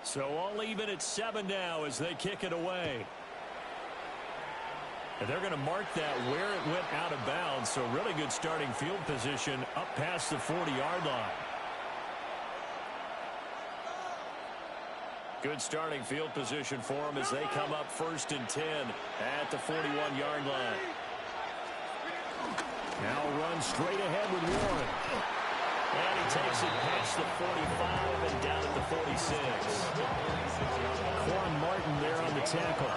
So all even at 7 now as they kick it away. And they're going to mark that where it went out of bounds. So really good starting field position up past the 40-yard line. Good starting field position for them as they come up 1st and 10 at the 41-yard line. Now run straight ahead with Warren. And he takes it past the 45 and down at the 46. Quan Martin there on the tackle.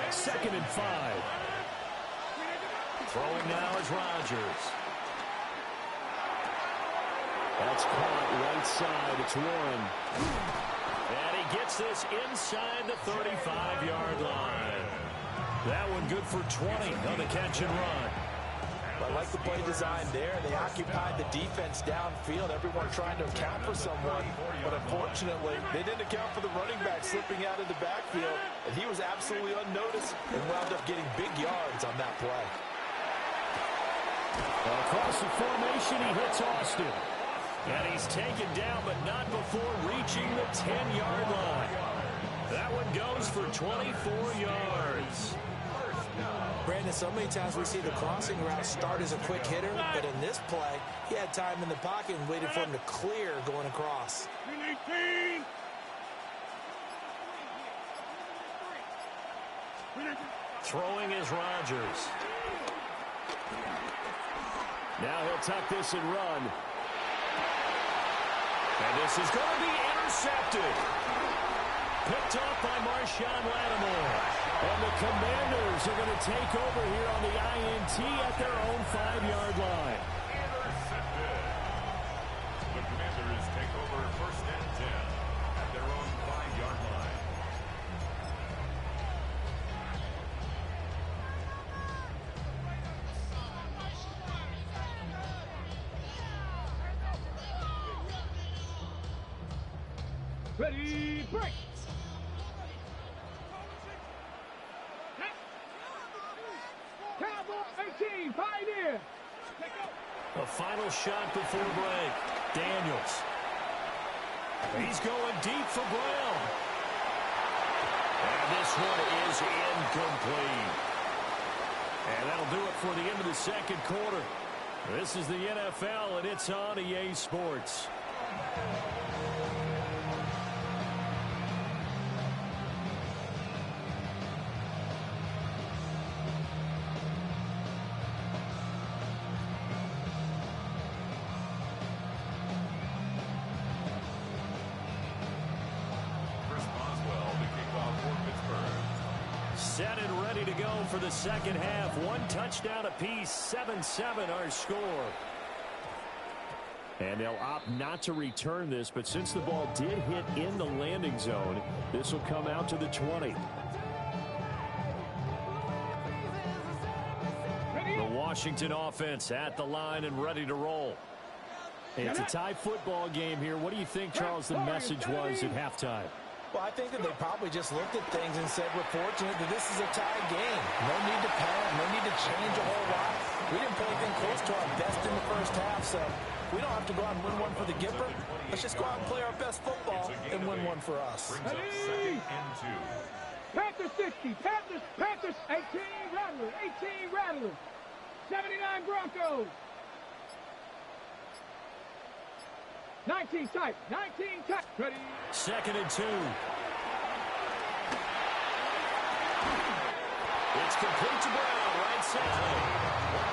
2nd and 5. Throwing now is Rodgers. That's caught right side. It's Warren. And he gets this inside the 35-yard line. That one good for 20 on the catch and run. I like the play design there. They occupied the defense downfield, everyone trying to account for someone. But unfortunately, they didn't account for the running back slipping out of the backfield. And he was absolutely unnoticed and wound up getting big yards on that play. Across the formation, he hits Austin. And he's taken down, but not before reaching the 10-yard line. That one goes for 24 yards. Brandon, so many times we see the crossing route start as a quick hitter, but in this play, he had time in the pocket and waited for him to clear going across. Throwing is Rodgers. Now he'll tuck this and run. And this is going to be intercepted. Picked off by Marshawn Lattimore. And the Commanders are going to take over here on the INT at their own 5-yard line. Intercepted. The Commanders take over 1st and 10 at their own 5-yard line. Ready, break! Cowboy 18, Pioneer! A final shot before break. Daniels. He's going deep for Brown. And this one is incomplete. And that'll do it for the end of the 2nd quarter. This is the NFL, and it's on EA Sports. Set and ready to go for the 2nd half. 1 touchdown apiece, 7-7 our score. And they'll opt not to return this, but since the ball did hit in the landing zone, this will come out to the 20. The Washington offense at the line and ready to roll. It's a tie football game here. What do you think, Charles, the message was at halftime? Well, I think that they probably just looked at things and said, we're fortunate that this is a tie game. No need to panic, no need to change a whole lot. We didn't play anything close to our best in the 1st half, so we don't have to go out and win one for the Gipper. Let's just go out and play our best football and win one for us. Panthers 60, Panthers 18, Rattlers, 79 Broncos. 19 tight, ready. 2nd and 2. It's complete to Brown, right side.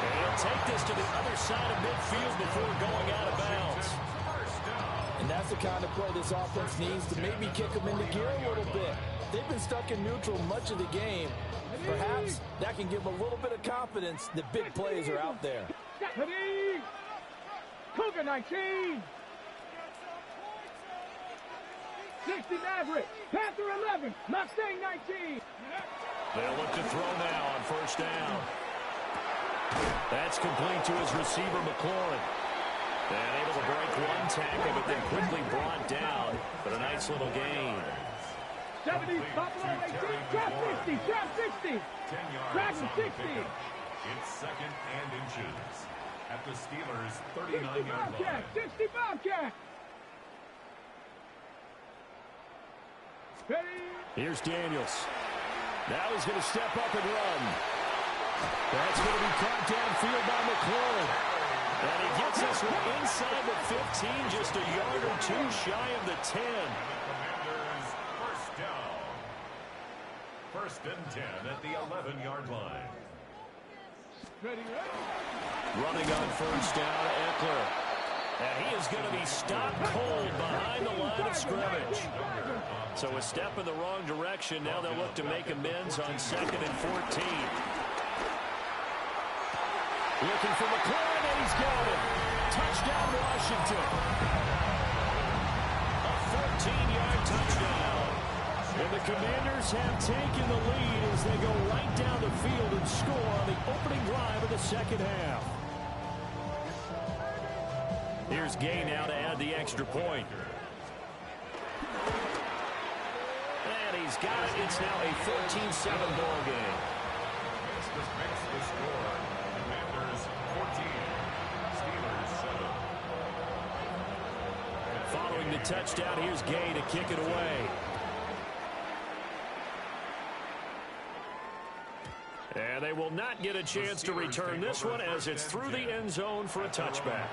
And he'll take this to the other side of midfield before going out of bounds. And that's the kind of play this offense needs to maybe kick them into gear a little bit. They've been stuck in neutral much of the game. Perhaps that can give them a little bit of confidence that big plays are out there. Ready. Cougar 19. 60 Maverick, Panther 11, Mustang 19. They'll look to throw now on 1st down. That's complete to his receiver, McLaurin. And able to break one tackle, but then quickly brought down. But a nice little gain. 70, Buffalo 18, trap 60, trap 60. 10 yards Dragon on 60. the pickup. It's second and inches at the Steelers' 60 39-yard Bobcat, line. 60 Bobcat. Ready. Here's Daniels. Now he's going to step up and run. That's going to be caught downfield by McLaurin. And he gets this one inside the 15, just a yard or two shy of the 10. And the Commanders first down. First and 10 at the 11-yard line. Ready, ready. Running on first down, Eckler. And he is going to be stopped cold behind the line of scrimmage. So a step in the wrong direction. Now they'll look to make amends on 2nd and 14. Looking for McLaurin, and he's got it. Touchdown, Washington. A 14-yard touchdown. And the Commanders have taken the lead as they go right down the field and score on the opening drive of the second half. Here's Gay now to add the extra point. And he's got it. It's now a 14-7 ball game. Makes the score. Commanders 14. Steelers 7. Following the touchdown, here's Gay to kick it away. And they will not get a chance to return this one as it's through the end zone for a touchback.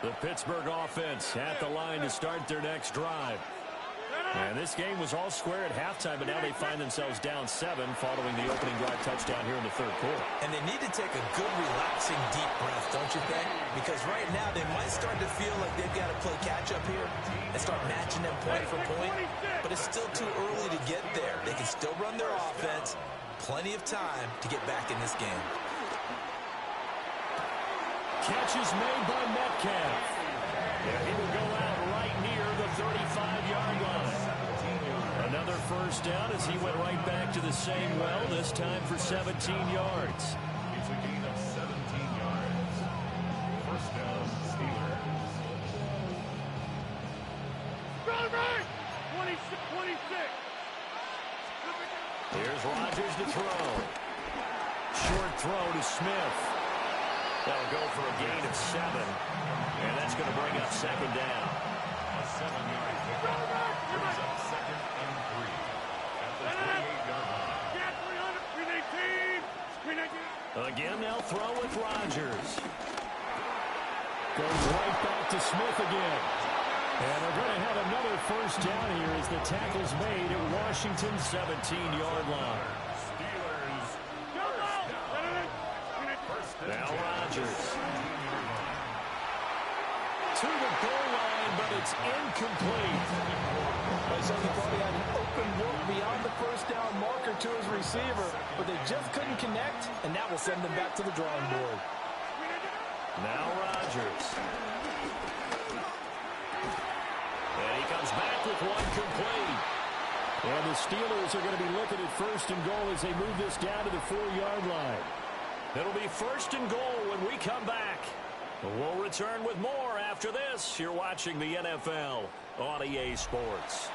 The Pittsburgh offense at the line to start their next drive. And this game was all square at halftime, but now they find themselves down 7 following the opening drive touchdown here in the third quarter. And they need to take a good, relaxing, deep breath, don't you think? Because right now they might start to feel like they've got to play catch-up here and start matching them point for point. But it's still too early to get there. They can still run their offense. Plenty of time to get back in this game. Catch is made by Metcalf. And he will go out right near the 35-yard line. Another first down as he went right back to the same well, this time for 17 yards. It's a gain of 17 yards. First down, Steelers. Right. 26. Here's Rodgers to throw. Short throw to Smith. That'll go for a gain of 7. And that's going to bring up second down. A 7-yard pickup brings up second and 3 at the 28-yard line. Again, they'll throw with Rodgers. Goes right back to Smith again. And they're going to have another first down here as the tackle's made at Washington's 17-yard line. Steelers first down. Now Rodgers. To the goal line, but it's incomplete. So he thought he had an open look beyond the first down marker to his receiver, but they just couldn't connect, and that will send them back to the drawing board. Now Rodgers. And he comes back with one complete. And the Steelers are going to be looking at first and goal as they move this down to the 4-yard line. It'll be first and goal when we come back. We'll return with more after this. You're watching the NFL on EA Sports.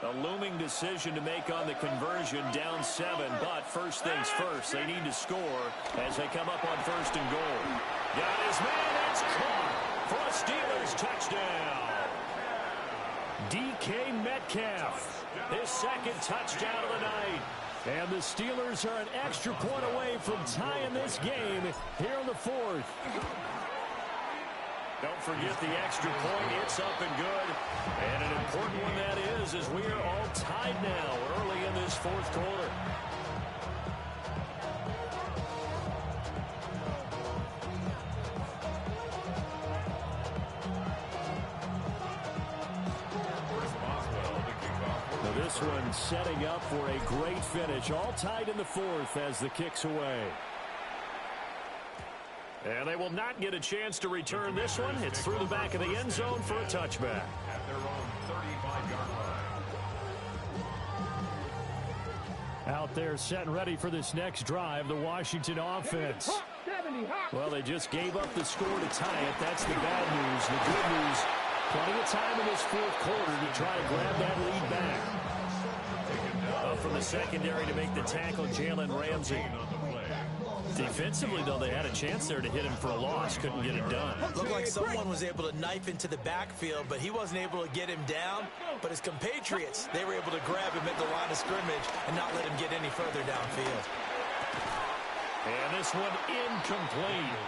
A looming decision to make on the conversion, down 7, but first things first, they need to score as they come up on first and goal. Got his man, it's caught for a Steelers touchdown. DK Metcalf, his second touchdown of the night. And the Steelers are an extra point away from tying this game here in the 4th. Don't forget the extra point. It's up and good. And an important one that is, as we are all tied now early in this 4th quarter. Now this one setting up for a great finish. All tied in the 4th as the kick's away. And they will not get a chance to return this one. It's through the back of the end zone for a touchback. At their own 35-yard line. Out there set and ready for this next drive, the Washington offense. Well, they just gave up the score to tie it. That's the bad news. The good news, plenty of time in this fourth quarter to try to grab that lead back. Up from the secondary to make the tackle, Jalen Ramsey. Defensively, though, they had a chance there to hit him for a loss. Couldn't get it done. Looked like someone was able to knife into the backfield, but he wasn't able to get him down. But his compatriots, they were able to grab him at the line of scrimmage and not let him get any further downfield. And this one incomplete.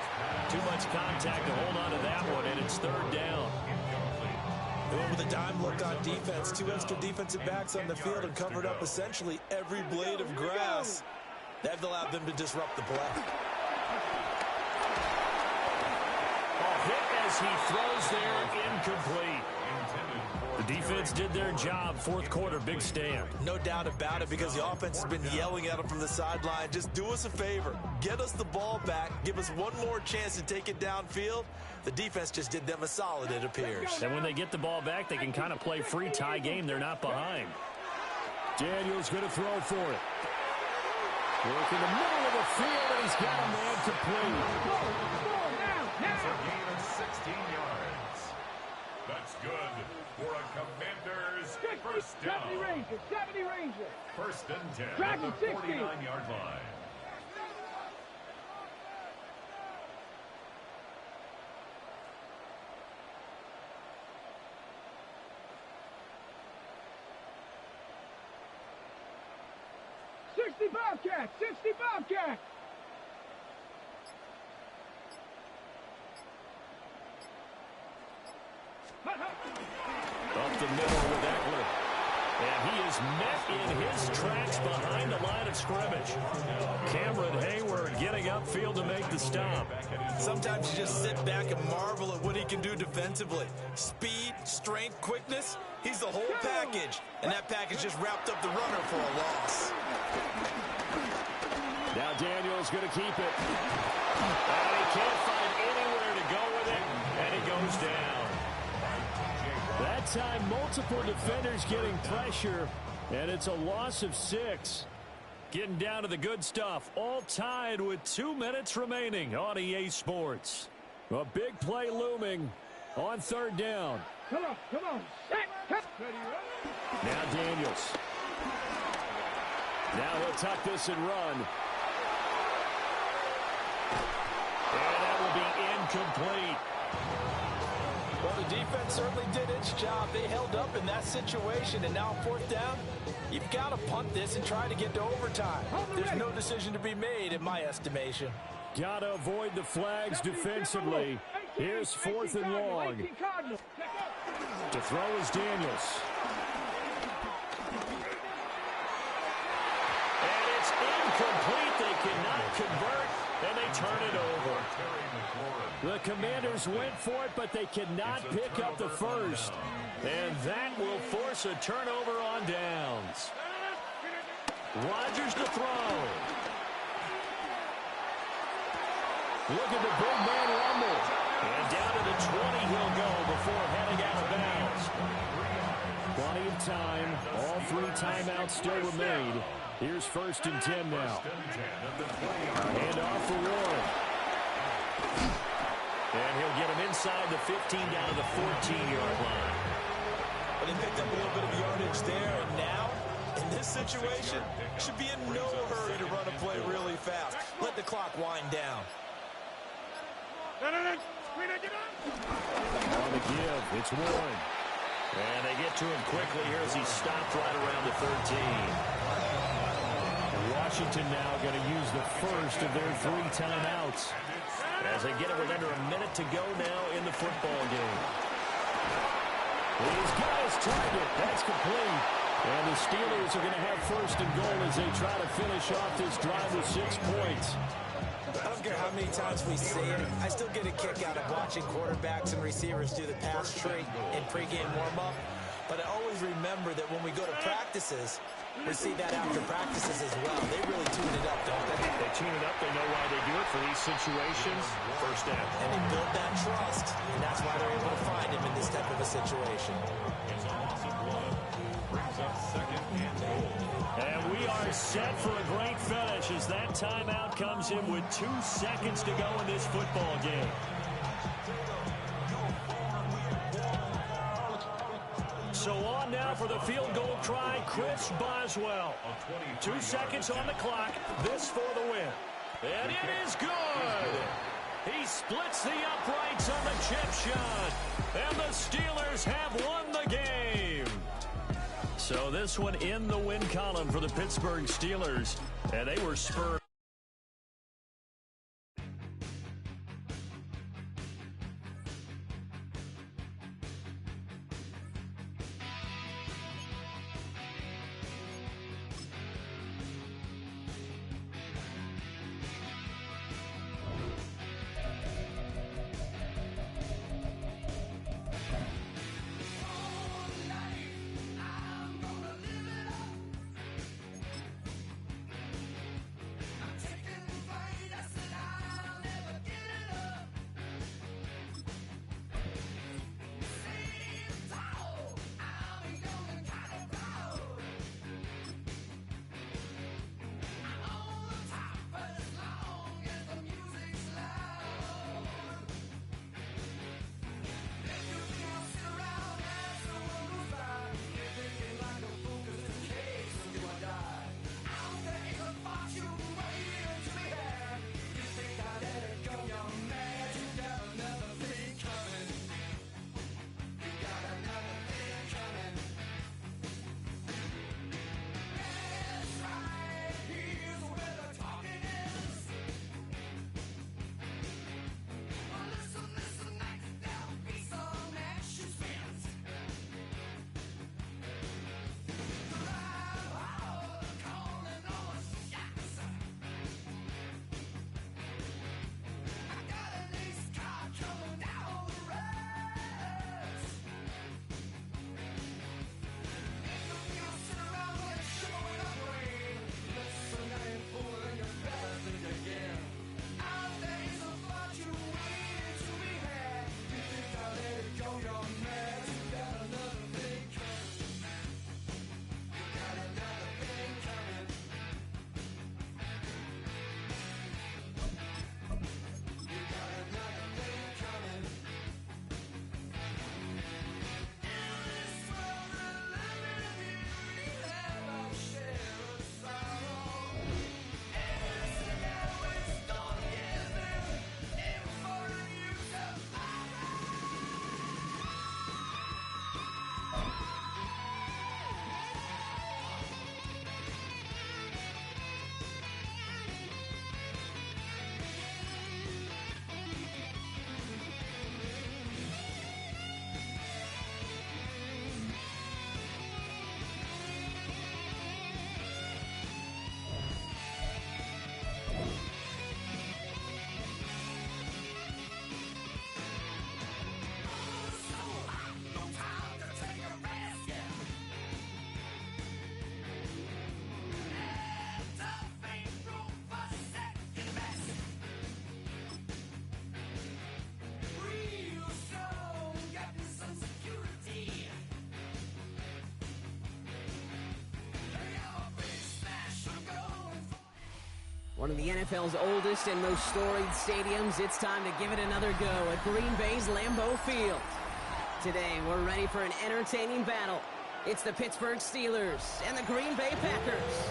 Too much contact to hold on to that one, and it's third down. They went with a dime look on defense. 2 extra defensive backs on the field and covered up essentially every blade of grass. That allowed them to disrupt the play. A hit as he throws there, incomplete. The defense did their job. Fourth quarter, big stand. No doubt about it, because the offense has been yelling at them from the sideline. Just do us a favor. Get us the ball back. Give us one more chance to take it downfield. The defense just did them a solid, it appears. And when they get the ball back, they can kind of play free tie game. They're not behind. Daniels going to throw for it. Work in the middle of the field, and he's got a man complete. It's a gain of 16 yards. That's good for a Commanders first down. 70 Ranger. First and 10 Dragon at the 60. 49-yard line. Bobcat, 60 Bobcat. Up the middle with Eckler. And he is met in his tracks behind the line of scrimmage. Cameron Hayward getting upfield to make the stop. Sometimes you just sit back and marvel at what he can do defensively. Speed, strength, quickness, he's the whole package. And that package just wrapped up the runner for a loss. Now Daniels going to keep it. And he can't find anywhere to go with it. And he goes down. That time, multiple defenders getting pressure. And it's a loss of 6. Getting down to the good stuff. All tied with 2 minutes remaining on EA Sports. A big play looming on third down. Come on. Set. Now Daniels. Now he'll tuck this and run. And that will be incomplete. Well, the defense certainly did its job. They held up in that situation, and now fourth down, you've got to punt this and try to get to overtime. There's no decision to be made, in my estimation. Got to avoid the flags defensively. Here's fourth and long. To throw is Daniels. And it's incomplete. They cannot convert, and they turn it over. The Commanders went for it, but they cannot pick up the first. And that will force a turnover on downs. Rodgers to throw. Look at the big man rumble. And down to the 20 he'll go before heading out of bounds. Plenty of time. All 3 timeouts still remain. Here's first and 10 now. Hand off for Warren. And he'll get him inside the 15 down to the 14-yard line. But they picked up a little bit of yardage there, and now, in this situation, should be in no hurry to run a play really fast. Let the clock wind down. On the give, it's Warren. And they get to him quickly here as he stopped right around the 13. Washington now going to use the first of their 3 timeouts as they get it with under a minute to go now in the football game. He's got his target. That's complete. And the Steelers are going to have first and goal as they try to finish off this drive with 6 points. I don't care how many times we say it, I still get a kick out of watching quarterbacks and receivers do the pass tree in pregame warm-up. But I always remember that when we go to practices, we see that after practices as well. They really tune it up, don't they? They tune it up. They know why they do it for these situations. First down. And they build that trust, and that's why they're able to find him in this type of a situation. It's a loss of one. Brings up second and goal. And we are set for a great finish as that timeout comes in with 2 seconds to go in this football game. So on now for the field goal try, Chris Boswell. 2 seconds on the clock. This for the win. And it is good. He splits the uprights on the chip shot. And the Steelers have won the game. So this one in the win column for the Pittsburgh Steelers. And they were spurred. One of the NFL's oldest and most storied stadiums, it's time to give it another go at Green Bay's Lambeau Field. Today, we're ready for an entertaining battle. It's the Pittsburgh Steelers and the Green Bay Packers.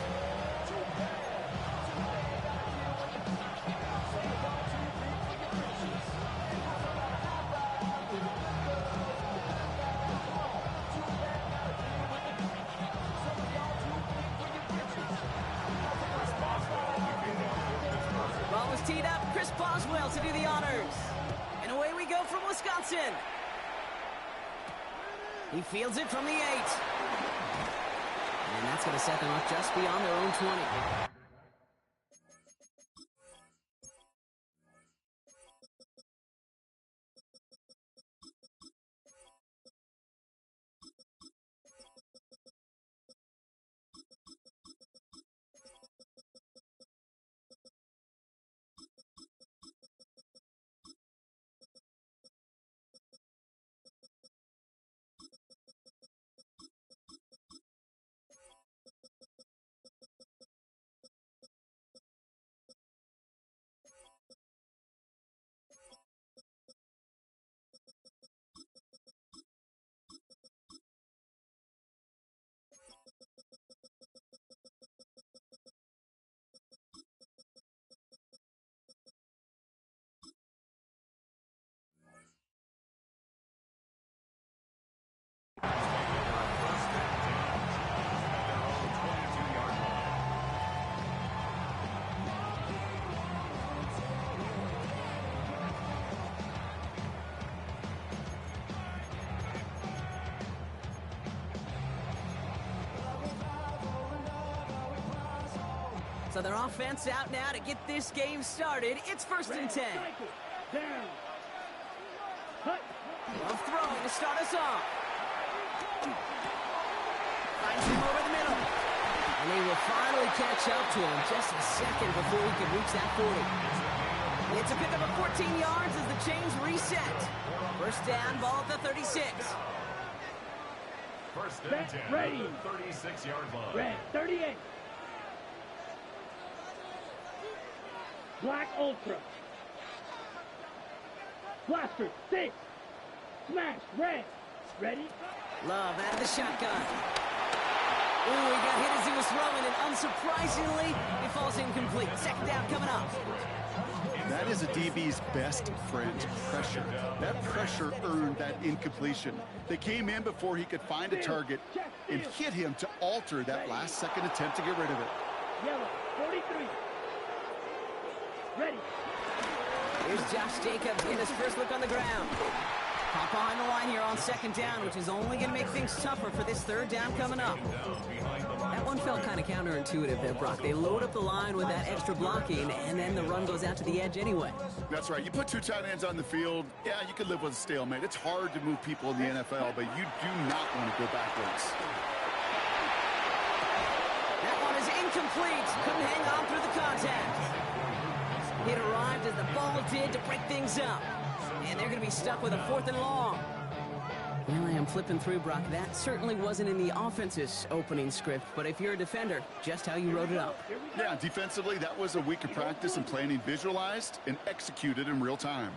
Ball is teed up. Chris Boswell to do the honors. And away we go from Wisconsin. He fields it from the 8. And that's going to set them up just beyond their own 20. So their offense out now to get this game started. It's 1st and 10. Down. Cut. Love throwing to start us off. Finds him over the middle. And he will finally catch up to him just a second before he can reach that 40. It's a pickup of 14 yards as the chains reset. First down, ball at the 36. First and 10, ready. 36-yard line. Red, 38. Black Ultra. Blaster, 6. Smash, red. Ready? Love out of the shotgun. Ooh, he got hit as he was throwing, and unsurprisingly, it falls incomplete. Second down coming up. That is a DB's best friend, pressure. That pressure earned that incompletion. They came in before he could find a target and hit him to alter that last-second attempt to get rid of it. Yellow, 43. Ready. Here's Josh Jacobs getting his first look on the ground. Hop behind the line here on second down, which is only going to make things tougher for this third down coming up. That one felt kind of counterintuitive there, Brock. They load up the line with that extra blocking, and then the run goes out to the edge anyway. That's right. You put two tight ends on the field, yeah, you could live with a stalemate. It's hard to move people in the NFL, but you do not want to go backwards. That one is incomplete. Couldn't hang on through the contact. It arrived as the ball did to break things up. And they're going to be stuck with a 4th and long. Well, I am flipping through, Brock. That certainly wasn't in the offense's opening script, but if you're a defender, just how you wrote it up. Yeah, defensively, that was a week of practice and planning visualized and executed in real time.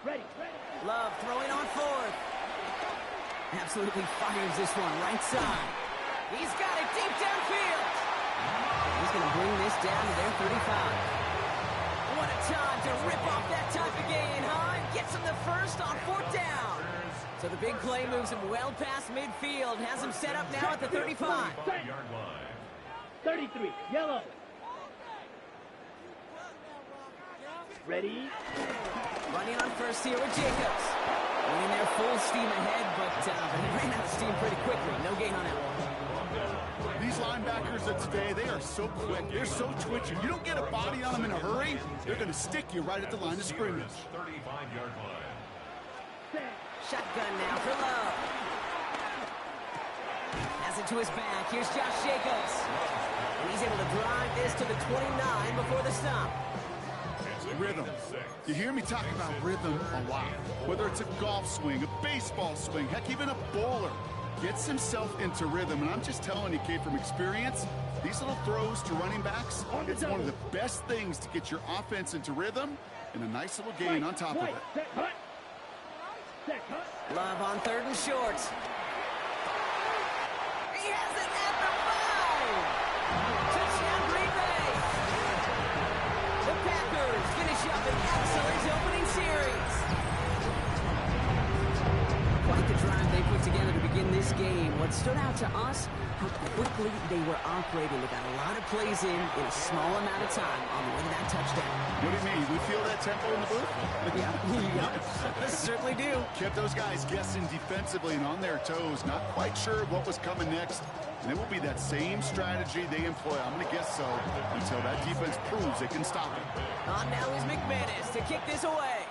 Ready. Love throwing on 4th. Absolutely fires this one right side. He's got it deep downfield. He's going to bring this down to their 35. What a time to rip off that type of gain, huh? And gets him the first on 4th down. So the big play moves him well past midfield. Has him set up now at the 35. 5-yard line. 33. Yellow. Ready. Running on first here with Jacobs. Running there full steam ahead, but he ran out of steam pretty quickly. No gain on that one. These linebackers of today, they are so quick. They're so twitchy. You don't get a body on them in a hurry, they're going to stick you right at the line of scrimmage. 35-yard line. Shotgun now for Love. Has it to his back. Here's Josh Jacobs. And he's able to drive this to the 29 before the stop. Rhythm. You hear me talk about rhythm a lot. Whether it's a golf swing, a baseball swing, heck, even a bowler gets himself into rhythm. And I'm just telling you, kid, from experience, these little throws to running backs, it's one of the best things to get your offense into rhythm and a nice little gain on top of it. Love on 3rd and short. He has it at the 5. Touchdown, Green Bay. The Packers finish up an excellent opening series. Quite the drive they put together to begin this game. What stood out to us, how quickly they were operating. They got a lot of plays in a small amount of time on the way to that touchdown. What do you mean? We feel that tempo in the booth? Yeah, certainly do. Kept those guys guessing defensively and on their toes, not quite sure what was coming next. And it will be that same strategy they employ, I'm going to guess so, until that defense proves they can stop it. On now is McManus to kick this away.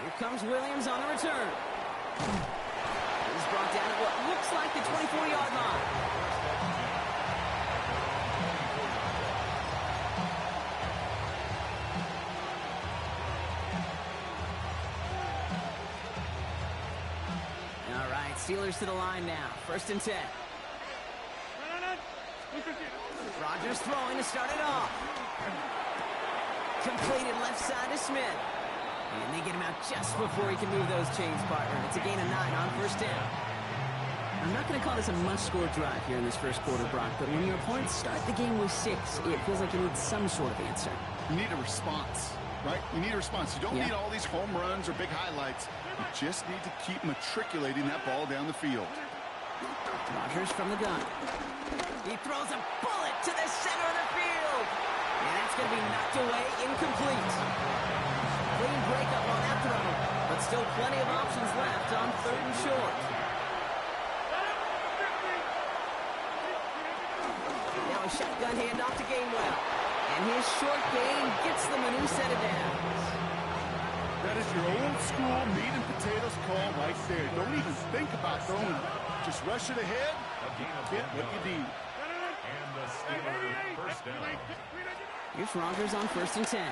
Here comes Williams on the return. He's brought down at what looks like the 24-yard line. All right, Steelers to the line now. 1st and 10. Rodgers throwing to start it off. Completed left side to Smith. And they get him out just before he can move those chains, partner. It's a gain of 9 on 1st down. I'm not going to call this a must-score drive here in this first quarter, Brock, but when your opponents start the game with 6, it feels like you need some sort of answer. You need a response, right? You need a response. You don't need all these home runs or big highlights. You just need to keep matriculating that ball down the field. Rodgers from the gun. He throws a bullet to the center of the field. And that's going to be knocked away, incomplete. Clean breakup on that throw, but still plenty of options left on 3rd and short. a shotgun handoff to Gainwell. And his short gain gets them a new set of downs. That is your old school meat and potatoes call right there. Don't even think about throwing it. Just rush it ahead, get what you need. And the Steelers first down. Here's Rodgers on 1st and 10.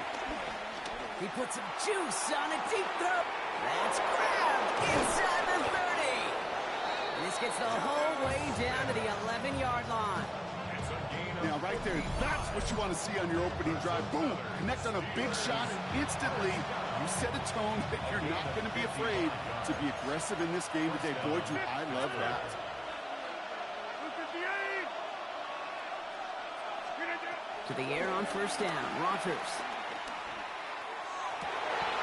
He puts some juice on a deep throw. That's grabbed inside the 30. This gets the whole way down to the 11-yard line. Now, right there, that's what you want to see on your opening drive. Boom! Connect on a big shot, and instantly you set a tone that you're not going to be afraid to be aggressive in this game today. Boy, do I love that. To the air on 1st down. Rodgers.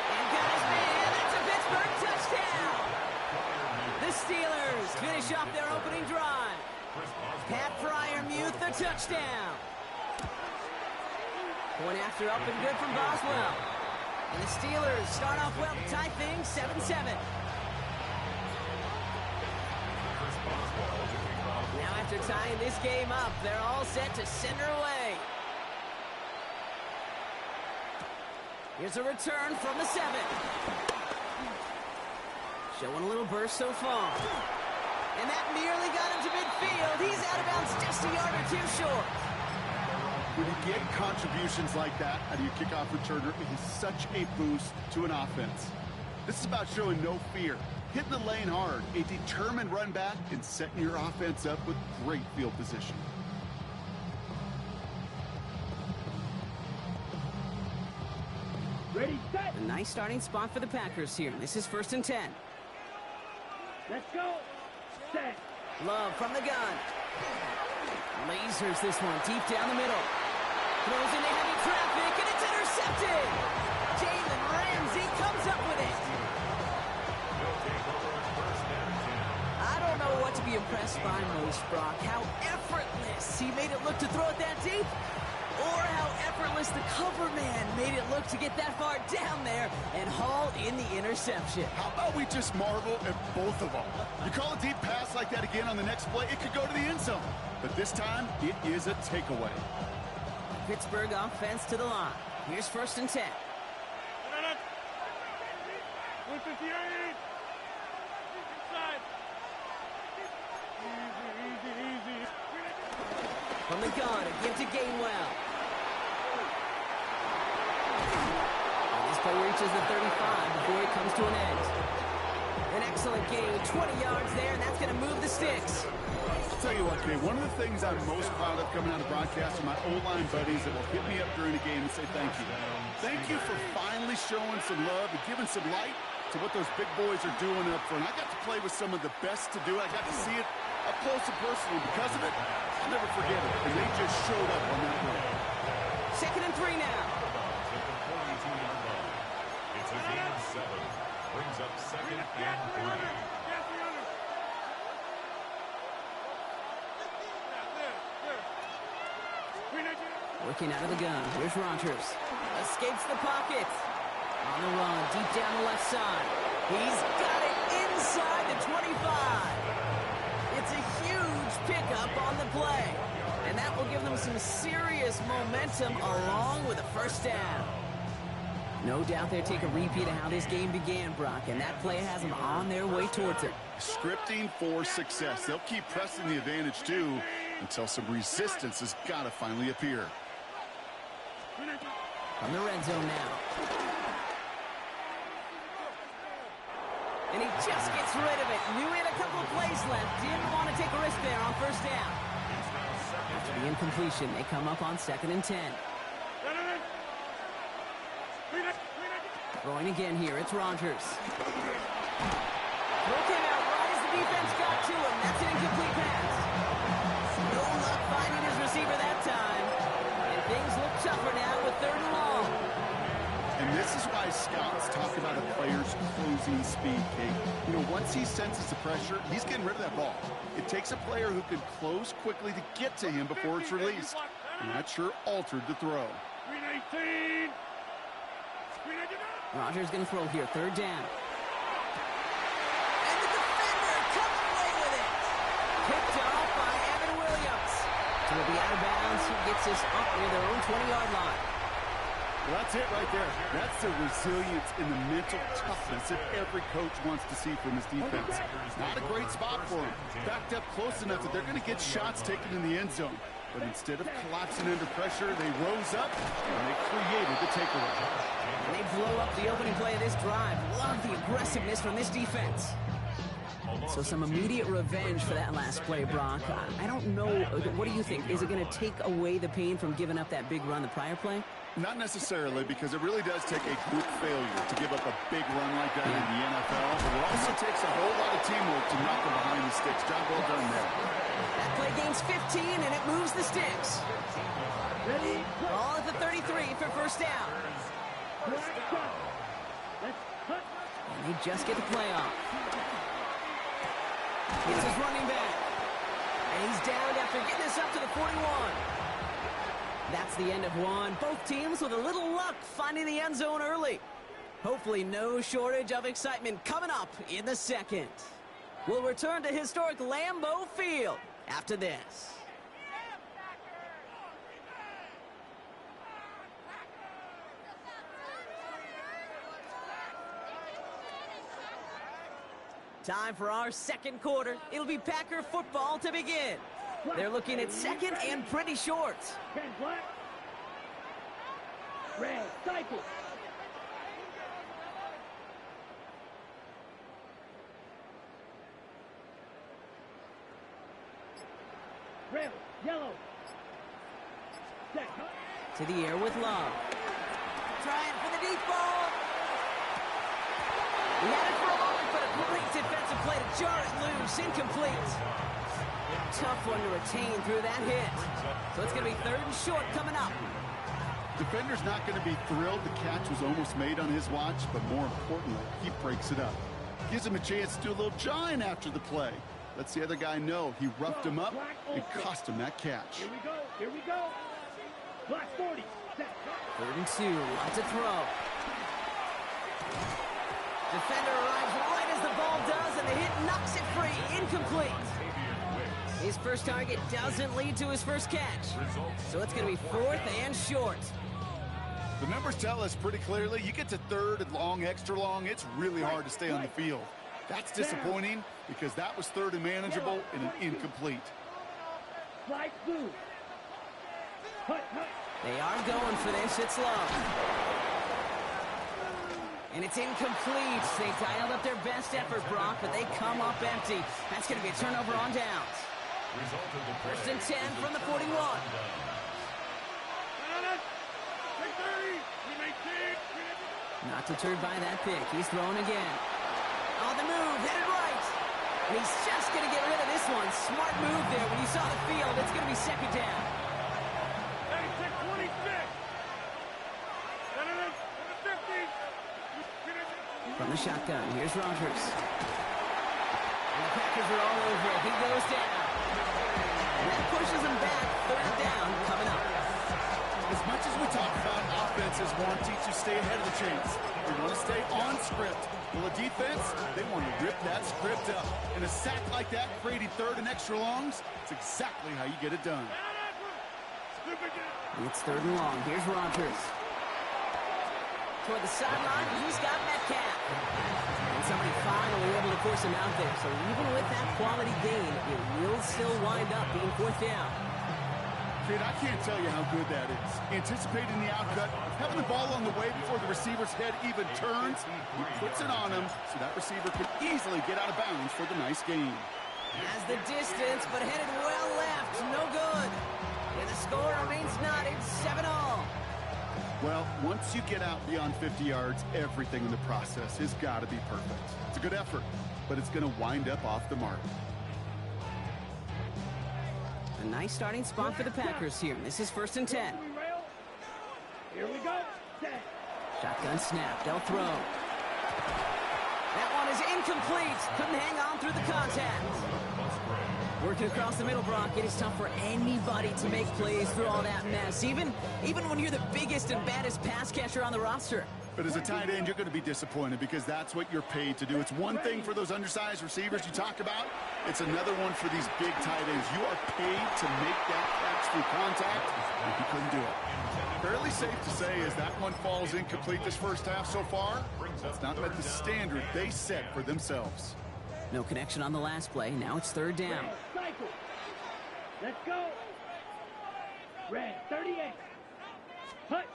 And got his man. That's a Pittsburgh touchdown. The Steelers finish off their opening drive. Pat Fryermuth, the touchdown. Point after up and good from Boswell. And the Steelers start off well to tie things 7-7. Now after tying this game up, they're all set to send her away. Here's a return from the 7. Showing a little burst so far. And that nearly got him to midfield. He's out of bounds just a yard or two short. When you get contributions like that out of your kickoff returner, it is such a boost to an offense. This is about showing no fear, hitting the lane hard, a determined run back, and setting your offense up with great field position. Ready, set. A nice starting spot for the Packers here. This is 1st and 10. Let's go. Set. Love from the gun. Lasers this one deep down the middle. Throws into heavy traffic, and it's intercepted. Jalen Ramsey comes up with it. I don't know what to be impressed by most, Brock. How effortless he made it look to throw it that deep, or how effortless the cover man made it look to get that far down there and haul in the interception. How about we just marvel at both of them? You call a deep pass like that again on the next play, it could go to the end zone. But this time, it is a takeaway. Pittsburgh offense to the line. Here's 1st and 10. 158. Inside. Easy. From the gun, a give to Gainwell. And this play reaches the 35 before it comes to an end. An excellent game, 20 yards there, and that's going to move the sticks. I'll tell you what, Kay, one of the things I'm most proud of coming out of broadcast are my O-line buddies that will hit me up during the game and say thank you. Thank you for finally showing some love and giving some light to what those big boys are doing up front. I got to play with some of the best to do it. I got to see it up close and personal. Because of it, I'll never forget it. And they just showed up on that one. 2nd and 3 now. It's a gain of 7. Brings up 2nd and 3. Working out of the gun. Here's Rodgers. Escapes the pocket. On the run, deep down the left side. He's got it inside the 25. It's a huge pickup on the play. And that will give them some serious momentum along with a 1st down. No doubt they'll take a repeat of how this game began, Brock, and that play has them on their way towards it. Scripting for success. They'll keep pressing the advantage, too, until some resistance has got to finally appear. From the red zone now. And he just gets rid of it. Knew he had a couple of plays left. Didn't want to take a risk there on 1st down. After the incompletion, they come up on 2nd and 10. Throwing again here, it's Rodgers. Throw came out right as the defense got to him. That's an incomplete pass. No luck finding his receiver that time. And things look tougher now with 3rd and long. And this is why scouts talk about a player's closing speed, Kate. You know, once he senses the pressure, he's getting rid of that ball. It takes a player who can close quickly to get to him before it's released. And that sure altered the throw. 319. Rodgers going to throw here, 3rd down. And the defender comes away with it. Picked off by Evan Williams. will be out of bounds. He gets us up near their own 20-yard line. Well, that's it right there. That's the resilience and the mental toughness that every coach wants to see from his defense. Not a great spot for him. Backed up close enough that they're going to get shots taken in the end zone. But instead of collapsing under pressure, they rose up and they created the takeaway. And they blow up the opening play of this drive. Love the aggressiveness from this defense. So some immediate revenge for that last play, Brock. I don't know. What do you think? Is it going to take away the pain from giving up that big run the prior play? Not necessarily, because it really does take a group failure to give up a big run like that in the NFL. But it also takes a whole lot of teamwork to knock them behind the sticks. Job well done there. That play gains 15, and it moves the sticks. Ball at the 33 for first down. And they just get the play off. It's his running back. And he's down after getting this up to the 41. That's the end of one. Both teams with a little luck finding the end zone early. Hopefully no shortage of excitement coming up in the second. We'll return to historic Lambeau Field after this. Time for our second quarter. It'll be Packer football to begin. They're looking at second and pretty short. Black. Red, cycle. Red, yellow. Set. To the air with Love. Trying for the deep ball. He had it for a moment, but a great defensive play to jar it loose. Incomplete. Tough one to retain through that hit. So it's going to be third and short coming up. Defender's not going to be thrilled the catch was almost made on his watch, but more importantly, he breaks it up. Gives him a chance to do a little jawing after the play. Lets the other guy know he roughed him up and cost him that catch. Here we go. Here we go. Black 40. Set. Third and two. Lots to throw. Defender arrives right as the ball does, and the hit knocks it free. Incomplete. His first target doesn't lead to his first catch. So it's going to be fourth and short. The numbers tell us pretty clearly, you get to third and long, extra long, it's really hard to stay on the field. That's disappointing because that was third and manageable and an incomplete. Flag blue. They are going for this. It's Love. And it's incomplete. They dialed up their best effort, Brock, but they come up empty. That's going to be a turnover on downs. First and 10 from the 41. Not deterred by that pick. He's throwing again. On the move, headed right. And he's just going to get rid of this one. Smart move there. When you saw the field, it's going to be second down. From the shotgun, here's Rodgers. And the Packers are all over it. He goes down. And that pushes him back. Third down coming up. As much as we talk about offenses wanting to stay ahead of the chains, they want to stay on script. Well, the defense, they want to rip that script up. And a sack like that, creating third and extra longs, it's exactly how you get it done. It's third and long. Here's Rodgers. Toward the sideline, he's got Metcalf. And somebody finally able to force him out there. So even with that quality gain, it will still wind up being fourth down. Kid, I can't tell you how good that is. Anticipating the outcut, having the ball on the way before the receiver's head even turns, he puts it on him so that receiver can easily get out of bounds for the nice gain. Has the distance, but headed well left. No good. And the score remains knotted 7-all. Well, once you get out beyond 50 yards, everything in the process has got to be perfect. It's a good effort, but it's going to wind up off the mark. A nice starting spot for the Packers here. This is first and 10. Here we go. Set. Shotgun snap. They'll throw. That one is incomplete. Couldn't hang on through the contact. Working across the middle, Brock, it is tough for anybody to make plays through all that mess, even when you're the biggest and baddest pass catcher on the roster. But as a tight end, you're going to be disappointed because that's what you're paid to do. It's one thing for those undersized receivers you talk about. It's another one for these big tight ends. You are paid to make that catch through contact, and you couldn't do it. Fairly safe to say as that one falls incomplete this first half so far, it's not met the standard they set for themselves. No connection on the last play. Now it's third down. Cycle. Let's go. Red, 38. Hut.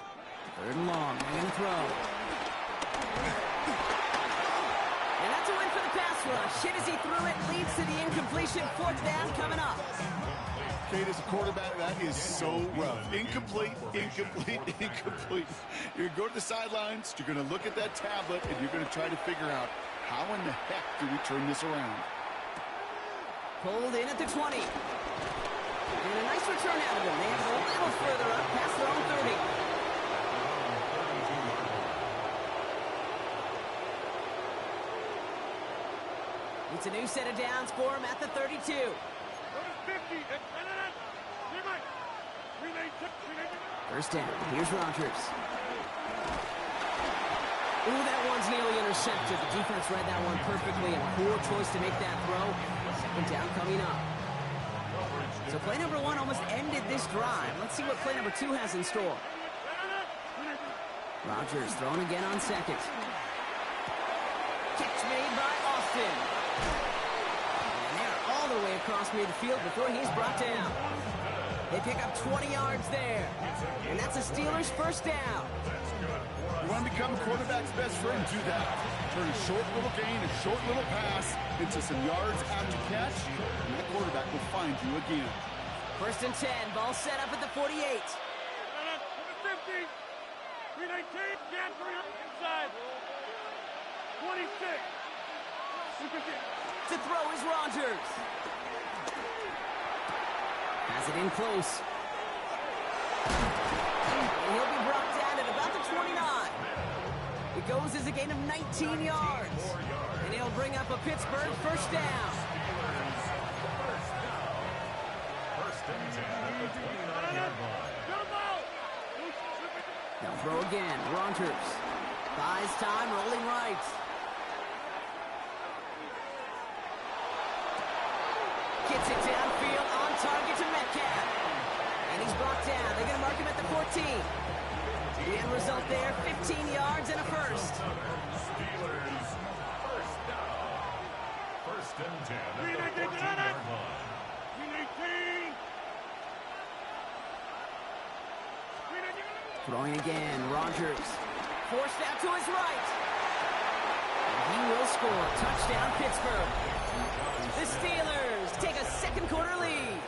Third and long. They're going to throw. And that's a win for the pass rush. Hit as he threw it. Leads to the incompletion. Fourth down coming up. Kate, as a quarterback, that is so rough. Incomplete, incomplete, incomplete. You're going to go to the sidelines, you're going to look at that tablet, and you're going to try to figure out how in the heck do we turn this around? Pulled in at the 20. And a nice return out of them. They have it a little further up past their own 30. It's a new set of downs for him at the 32. First down. Here's Rodgers. Ooh, that one's nearly intercepted. The defense read that one perfectly. A poor choice to make that throw. Second down coming up. So play number one almost ended this drive. Let's see what play number two has in store. Rodgers throwing again on second. Catch made by Austin. And they're all the way across midfield before he's brought down. They pick up 20 yards there. And that's a Steelers first down. You want to become a quarterback's best friend, do that. Turn a short little gain, a short little pass into some yards after catch, and that quarterback will find you again. First and 10, ball set up at the 48. 50. 319, jam inside. 26. To throw is Rodgers. Has it in close. And he'll be brought down at about the 29. It goes as a gain of 19 yards. And he'll bring up a Pittsburgh first down. They'll throw again. Rodgers buys time, rolling right. Gets it downfield on target to Metcalf. And he's brought down. They're going to mark him at the 14. The end result there, 15 yards and a first. Steelers, first down. First and 10 at the 14-yard line. 319. Throwing again, Rodgers. Forced out to his right. And he will score. Touchdown, Pittsburgh. The Steelers take a second quarter lead.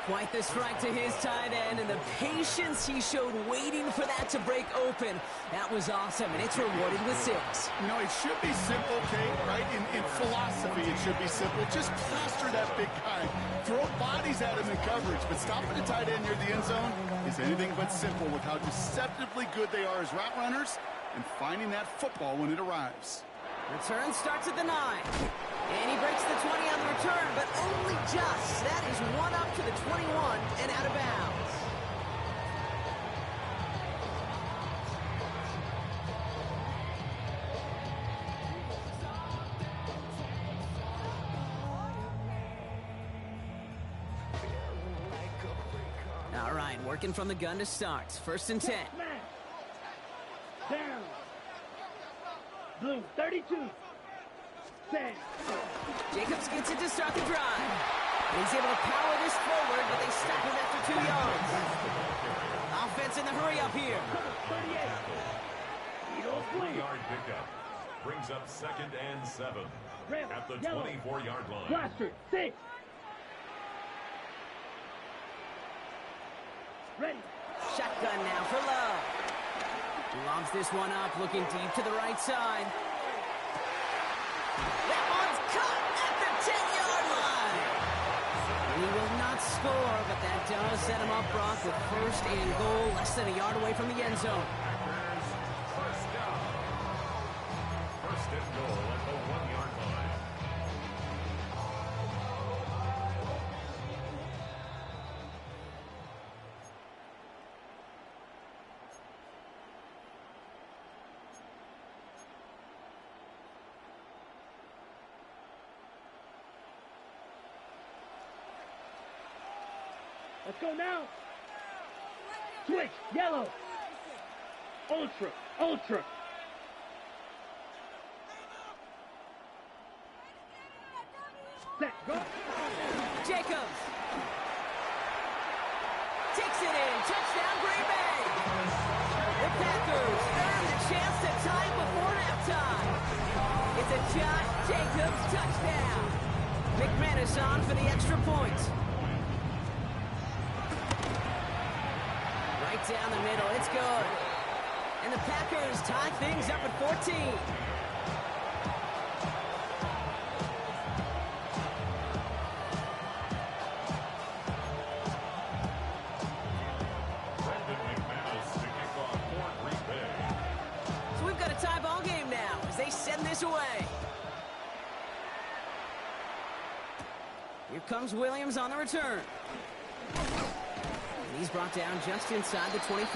Quite the strike to his tight end, and the patience he showed waiting for that to break open. That was awesome, and it's rewarded with 6. You know, it should be simple, Kate, right? In philosophy, it should be simple. Just plaster that big guy. Throw bodies at him in coverage, but stopping a tight end near the end zone is anything but simple with how deceptively good they are as route runners and finding that football when it arrives. Return starts at the 9. And he breaks the 20 on the return, but only just. That is one up to the 21 and out of bounds. All right, working from the gun to start. First and 10. Down. Blue, 32. 10. Jacobs gets it to start the drive. And he's able to power this forward, but they stop him after 2 yards. Offense in the hurry up here. 38. 3-yard pickup brings up second and 7 at the 24-yard line. Blaster, 6. Ready. Shotgun now for Love. Lobs this one up, looking deep to the right side. That one's caught at the 10-yard line. He will not score, but that does set him up, Brock, with first and goal, less than a yard away from the end zone. First down. First and goal at the 1-yard line. Let's go now. Switch, yellow. Ultra, ultra. Set, go. Jacobs. Takes it in. Touchdown, Green Bay. The Packers earn the chance to tie before halftime. It's a Josh Jacobs touchdown. McManus on for the extra point. Right down the middle. It's good. And the Packers tie things up at 14. So we've got a tie ball game now as they send this away. Here comes Williams on the return. And he's brought down just inside the 25.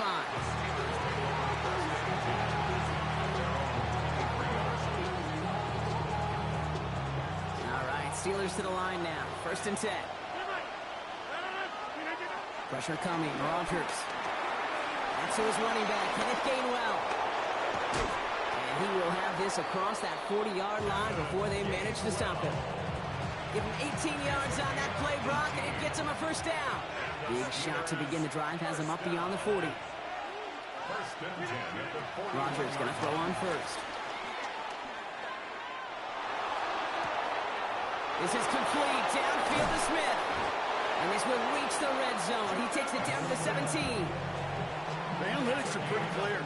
Steelers to the line now. 1st and 10. Pressure coming. Rodgers. That's to his running back, Kenneth Gainwell. And he will have this across that 40-yard line before they manage to stop him. Give him 18 yards on that play, Brock, and it gets him a 1st down. Big shot to begin the drive. Has him up beyond the 40. Rodgers going to throw on first. This is complete, downfield to Smith. And this will reach the red zone. He takes it down to the 17. The analytics are pretty clear.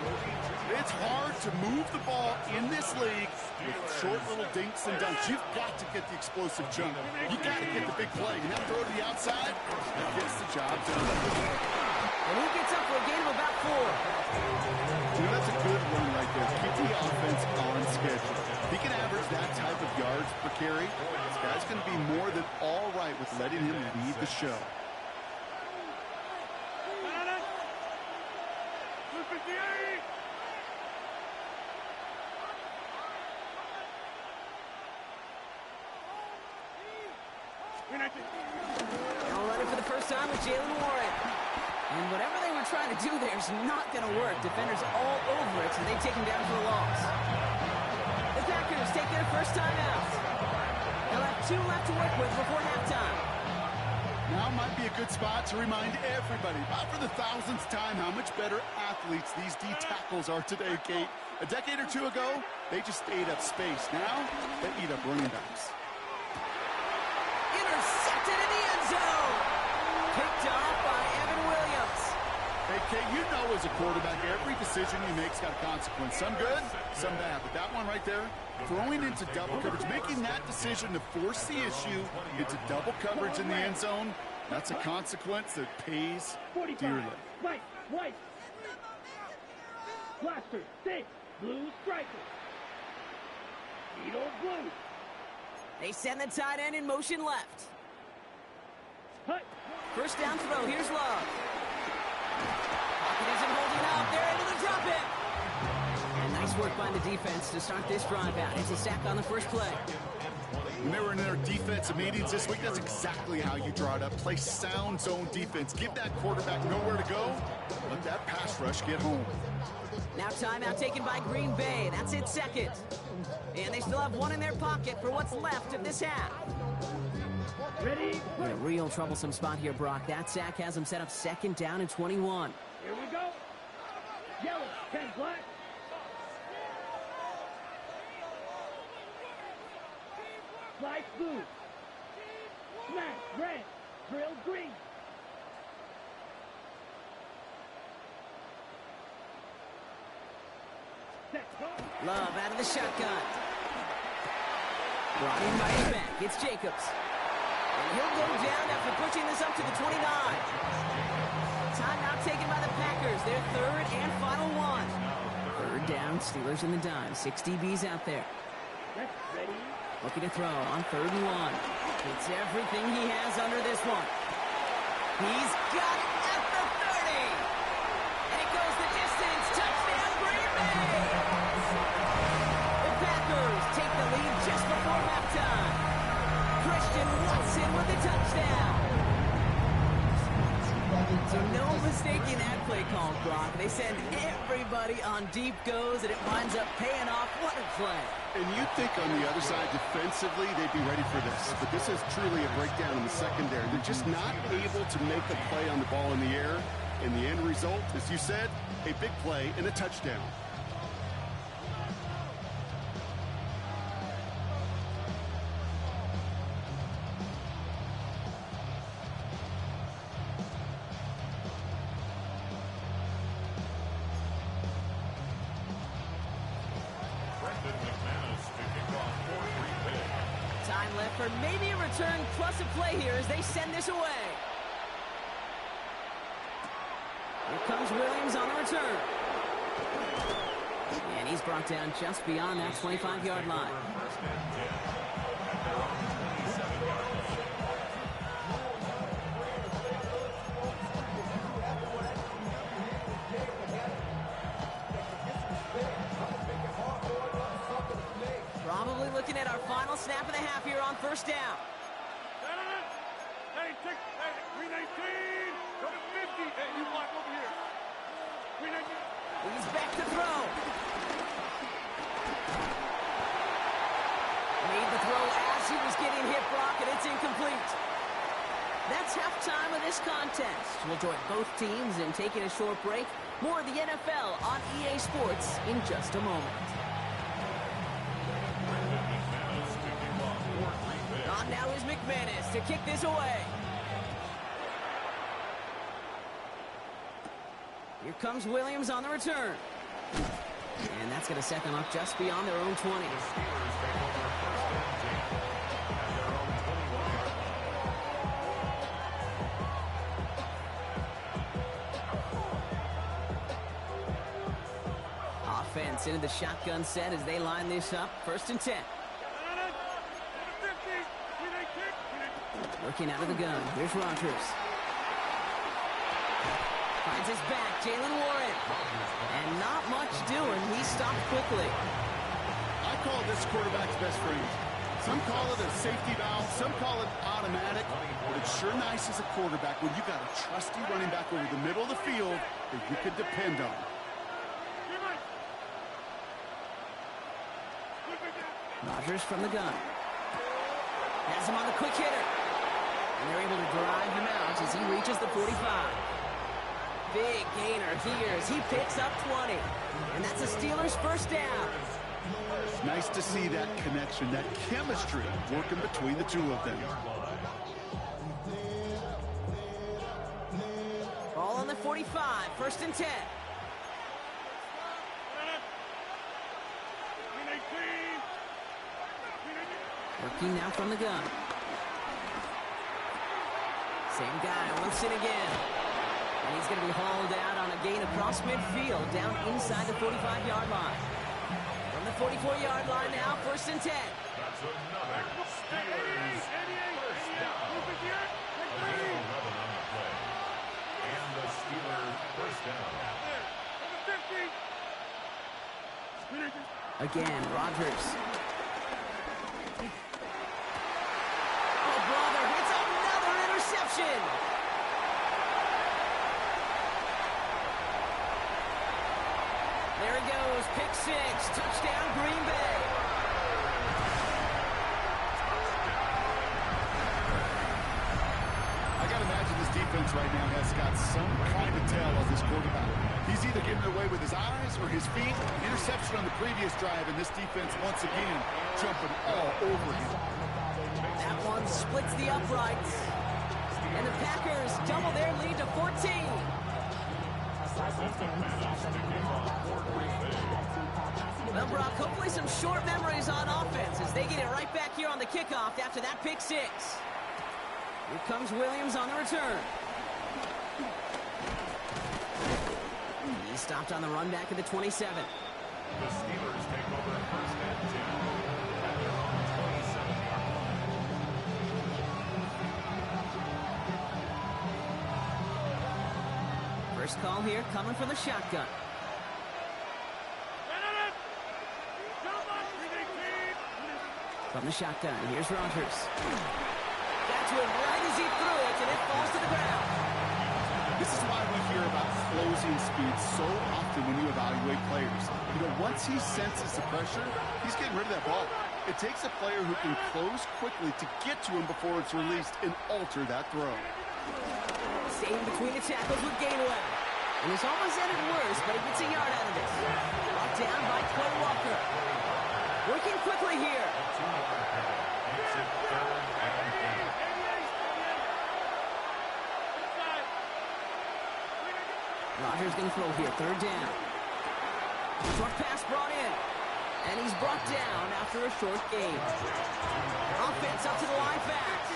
It's hard to move the ball in this league with short little dinks and dunks. You've got to get the explosive jump. You've got to get the big play. And that throw to the outside, that gets the job done. And he gets up for a gain of about 4. You know, that's a good run right there. Keep the offense on schedule. If he can average that type of yards per carry, this guy's going to be more than all right with letting him lead the show. All running for the first time with Jalen Warren. And whatever they were trying to do there is not going to work. Defenders all over it, so they take him down for a loss. The Packers take their first time out. They'll have 2 left to work with before halftime. Now might be a good spot to remind everybody, not for the 1000th time, how much better athletes these D tackles are today, Kate. A decade or 2 ago, they just ate up space. Now, they eat up running backs. Intercepted in the end zone. Picked off by Evan Williams. Hey, Kate, you know as a quarterback, every decision you make's got a consequence. Some good, some bad. But that one right there, throwing into double coverage, making that decision to force the issue into double coverage in the end zone, that's a consequence that pays dearly. White. Blaster, 6, blue striker. Beetle blue. They send the tight end in motion left. Hut. First down throw. Here's Love. Pocket isn't holding up. They're able to drop it. And nice work by the defense to start this drive out. It's a sack on the first play. When they were in their defensive meetings this week, that's exactly how you draw it up. Play sound zone defense. Give that quarterback nowhere to go. Let that pass rush get home. Now timeout taken by Green Bay. That's its 2nd. And they still have 1 in their pocket for what's left of this half. Ready? In a real troublesome spot here, Brock. That sack has them set up 2nd down and 21. Here we go. Yellow, 10 black. Slice blue. Smash red. Drill green. Set, go. Love out of the shotgun. Brought in by his back. It's Jacobs. And he'll go down after pushing this up to the 29. Timeout taken by the Packers. Their 3rd and final one. 3rd down, Steelers in the dime. 6 DBs out there. Ready? Looking to throw on 3rd and 1. It's everything he has under this one. He's got it at the 30. And it goes the distance. Touchdown, Green Bay. The Packers take the lead just before halftime. Christian Watson with the touchdown. mistake in that play call, Brock. They send everybody on deep goes, and it winds up paying off. What a play. And you'd think on the other side, defensively, they'd be ready for this. But this is truly a breakdown in the secondary. They're just not able to make a play on the ball in the air. And the end result, as you said, a big play and a touchdown. Time left for maybe a return plus a play here as they send this away. Here comes Williams on the return. And he's brought down just beyond that 25-yard line. Probably looking at our final snap of the half here on first down. Hey, 319, go to 50. Hey, you block over here. 319. He's back to throw. Made the throw as he was getting hit, Brock, and it's incomplete. That's halftime of this contest. We'll join both teams in taking a short break. More of the NFL on EA Sports in just a moment. On now is McManus to kick this away. Here comes Williams on the return. And that's going to set them up just beyond their own 20. Offense into the shotgun set as they line this up. 1st and 10. Working out of the gun. Here's Rodgers. Finds his back. Jalen Warren. And not much doing. He stopped quickly. I call this quarterback's best friend. Some call it a safety valve. Some call it automatic. But it's sure nice as a quarterback when you got a trusty running back over the middle of the field that you could depend on. Rodgers from the gun. Has him on the quick hitter. And they're able to drive him out as he reaches the 45. Big gainer here as he picks up 20. And that's a Steelers first down. Nice to see that connection, that chemistry working between the two of them. Ball on the 45, 1st and 10. Working now from the gun. Same guy, once in again. And he's going to be hauled out on a gain across midfield, down inside the 45-yard line. From the 44-yard line now, 1st and 10. That's another Steelers first down. And the Steelers first down. Again, Rodgers. Oh, brother, it's another interception. There he goes, pick 6, touchdown Green Bay. I got to imagine this defense right now has got some kind of tell on this quarterback. He's either getting away with his eyes or his feet. Interception on the previous drive, and this defense once again jumping all over him. That one splits the uprights. And the Packers double their lead to 14. Well, Brock, hopefully some short memories on offense as they get it right back here on the kickoff after that pick 6. Here comes Williams on the return. He stopped on the run back at the 27. The Steelers take over 1st and 10 at their own 27-yard line. First call here coming from the shotgun. From the shotgun, here's Rodgers. Got to him right as he threw it, and it falls to the ground. This is why we hear about closing speed so often when you evaluate players. You know, once he senses the pressure, he's getting rid of that ball. It takes a player who can close quickly to get to him before it's released and alter that throw. Staying between the tackles with Gainwell. And this almost ended worse, but he gets a yard out of this. Brought down by Clay Walker. Working quickly here. Rodgers going to throw here, third down. Short pass brought in. And he's brought down after a short gain. Offense up to the line fast.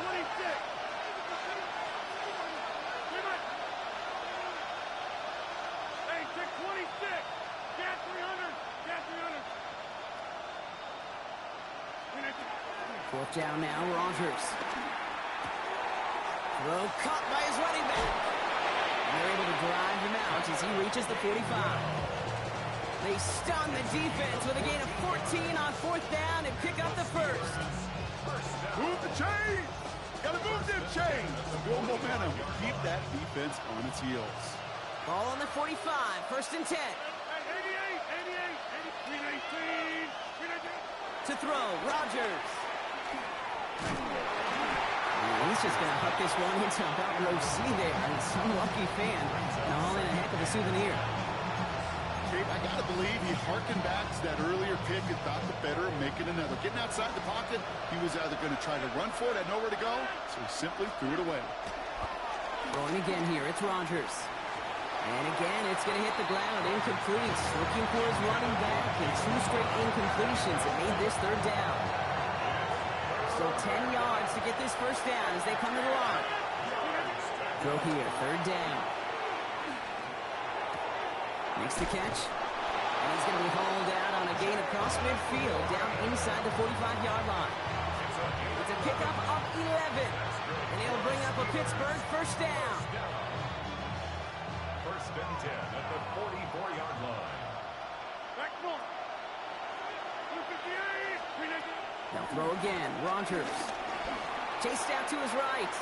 26. Hey, check 26. Got 300. Got 300. Fourth down now, Rodgers. Throw caught by his running back. And they're able to drive him out as he reaches the 45. They stun the defense with a gain of 14 on fourth down and pick up the first. Move the chains! Gotta move them chains! Build momentum. Keep that defense on its heels. Ball on the 45, first and 10. 88, 318. To throw, Rodgers. He's just going to huck this one into about row C there. And some lucky fan and haul in a heck of a souvenir. Gabe, I got to believe he harkened back to that earlier pick and thought the better of making another. Getting outside the pocket, he was either going to try to run for it, had nowhere to go, so he simply threw it away. Throwing again here, it's Rodgers. And again, it's going to hit the ground, incomplete. Looking for his running back, and two straight incompletions that made this third down. So 10 yards to get this first down as they come to the line. Throw here, third down. Makes the catch. And he's going to be hauled out on a gain across midfield down inside the 45-yard line. It's a pickup of 11. And he'll bring up a Pittsburgh first down. First and 10 at the 44-yard line. Back north. 258. 319. Now throw again, Rodgers. Chased out to his right.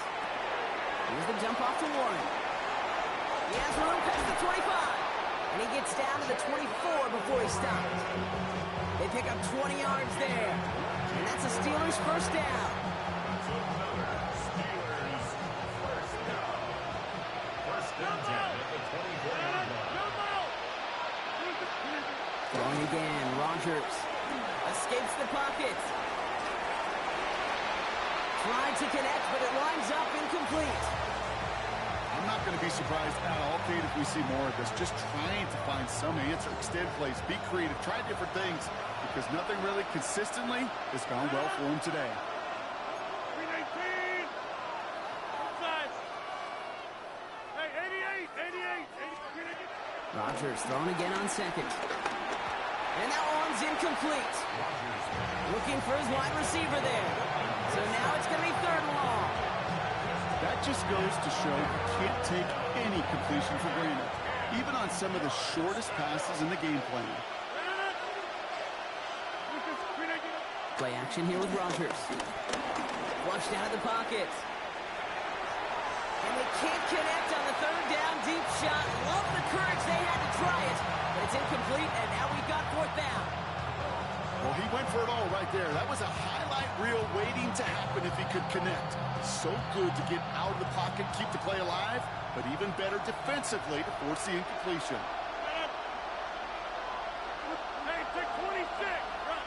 Here's the dump off to Warren. He has room past the 25. And he gets down to the 24 before he stops. They pick up 20 yards there. And that's a Steelers first down. It's another Steelers first down. First and 10 at the 24-yard line. Throwing again, Rodgers. Escapes the pocket. Tried to connect, but it lines up incomplete. I'm not going to be surprised at all, Kate, if we see more of this. Just trying to find some answer, extend plays, be creative, try different things, because nothing really consistently has gone well for him today. 319. Outside. Hey, 88. Rodgers thrown again on second. And that one's incomplete. Looking for his wide receiver there. So now it's going to be third and long. That just goes to show you can't take any completion for granted, even on some of the shortest passes in the game plan. Play action here with Rodgers. Flushed out of the pocket. And they can't connect on the third down deep shot. Love the courage they had to try it. But it's incomplete, and now we've got fourth down. Well, he went for it all right there. That was a highlight reel waiting to happen if he could connect. So good to get out of the pocket, keep the play alive, but even better defensively to force the incompletion. Hey, check 26. Run.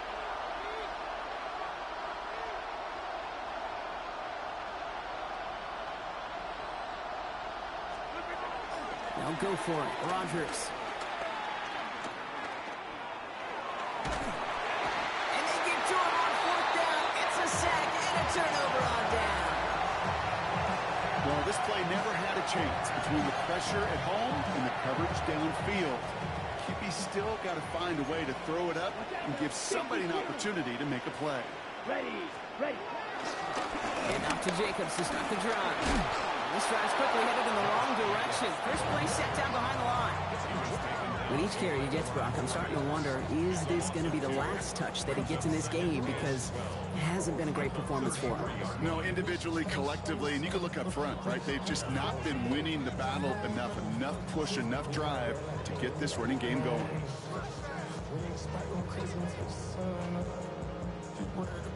Now go for it, Rodgers. And they get to him on fourth down. It's a sack and a turnover on down. Well, this play never had a chance between the pressure at home and the coverage downfield. Kippy's still got to find a way to throw it up and give somebody an opportunity to make a play. Ready. And out to Jacobs to start the drive. This drive's quickly headed in the wrong direction. First play set down behind the line. With each carry he gets, Brock, I'm starting to wonder, is this going to be the last touch that he gets in this game? Because it hasn't been a great performance for him. No, individually, collectively, and you can look up front, right? They've just not been winning the battle enough push, enough drive to get this running game going.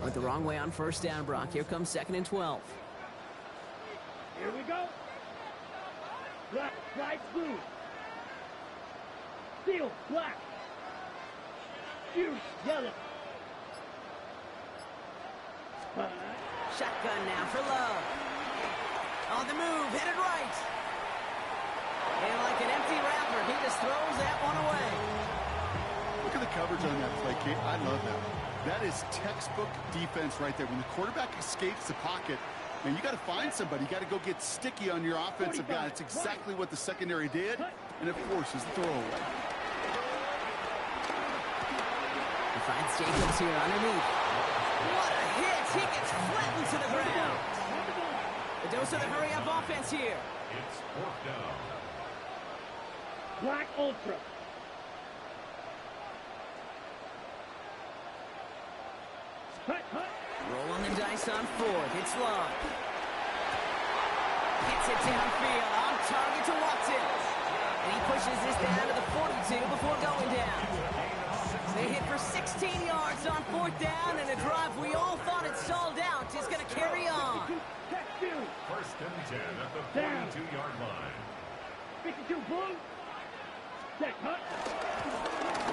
Went the wrong way on first down, Brock. Here comes 2nd and 12. Here we go. Black, white, blue. Steel, black. Fuse, yellow. Shotgun now for Love. On the move, headed right. And like an empty wrapper, he just throws that one away. Look at the coverage on that play, Kate. I love that. That is textbook defense right there. When the quarterback escapes the pocket, man, you got to find somebody. You got to go get sticky on your offensive guy. It's exactly what the secondary did, and of course, his throwaway. He finds Jacobs here underneath. What a hit! He gets flattened to the ground. The dose of the hurry-up offense here. It's 4th down. Black Ultra. Rolling the dice on 4th. It's Love. Gets it downfield. On target to Watson. And he pushes this down to the 42 before going down. They hit for 16 yards on 4th down, and a drive we all thought had stalled out is going to carry on. 1st and 10 at the 42-yard line. 52 blue. Check, hut.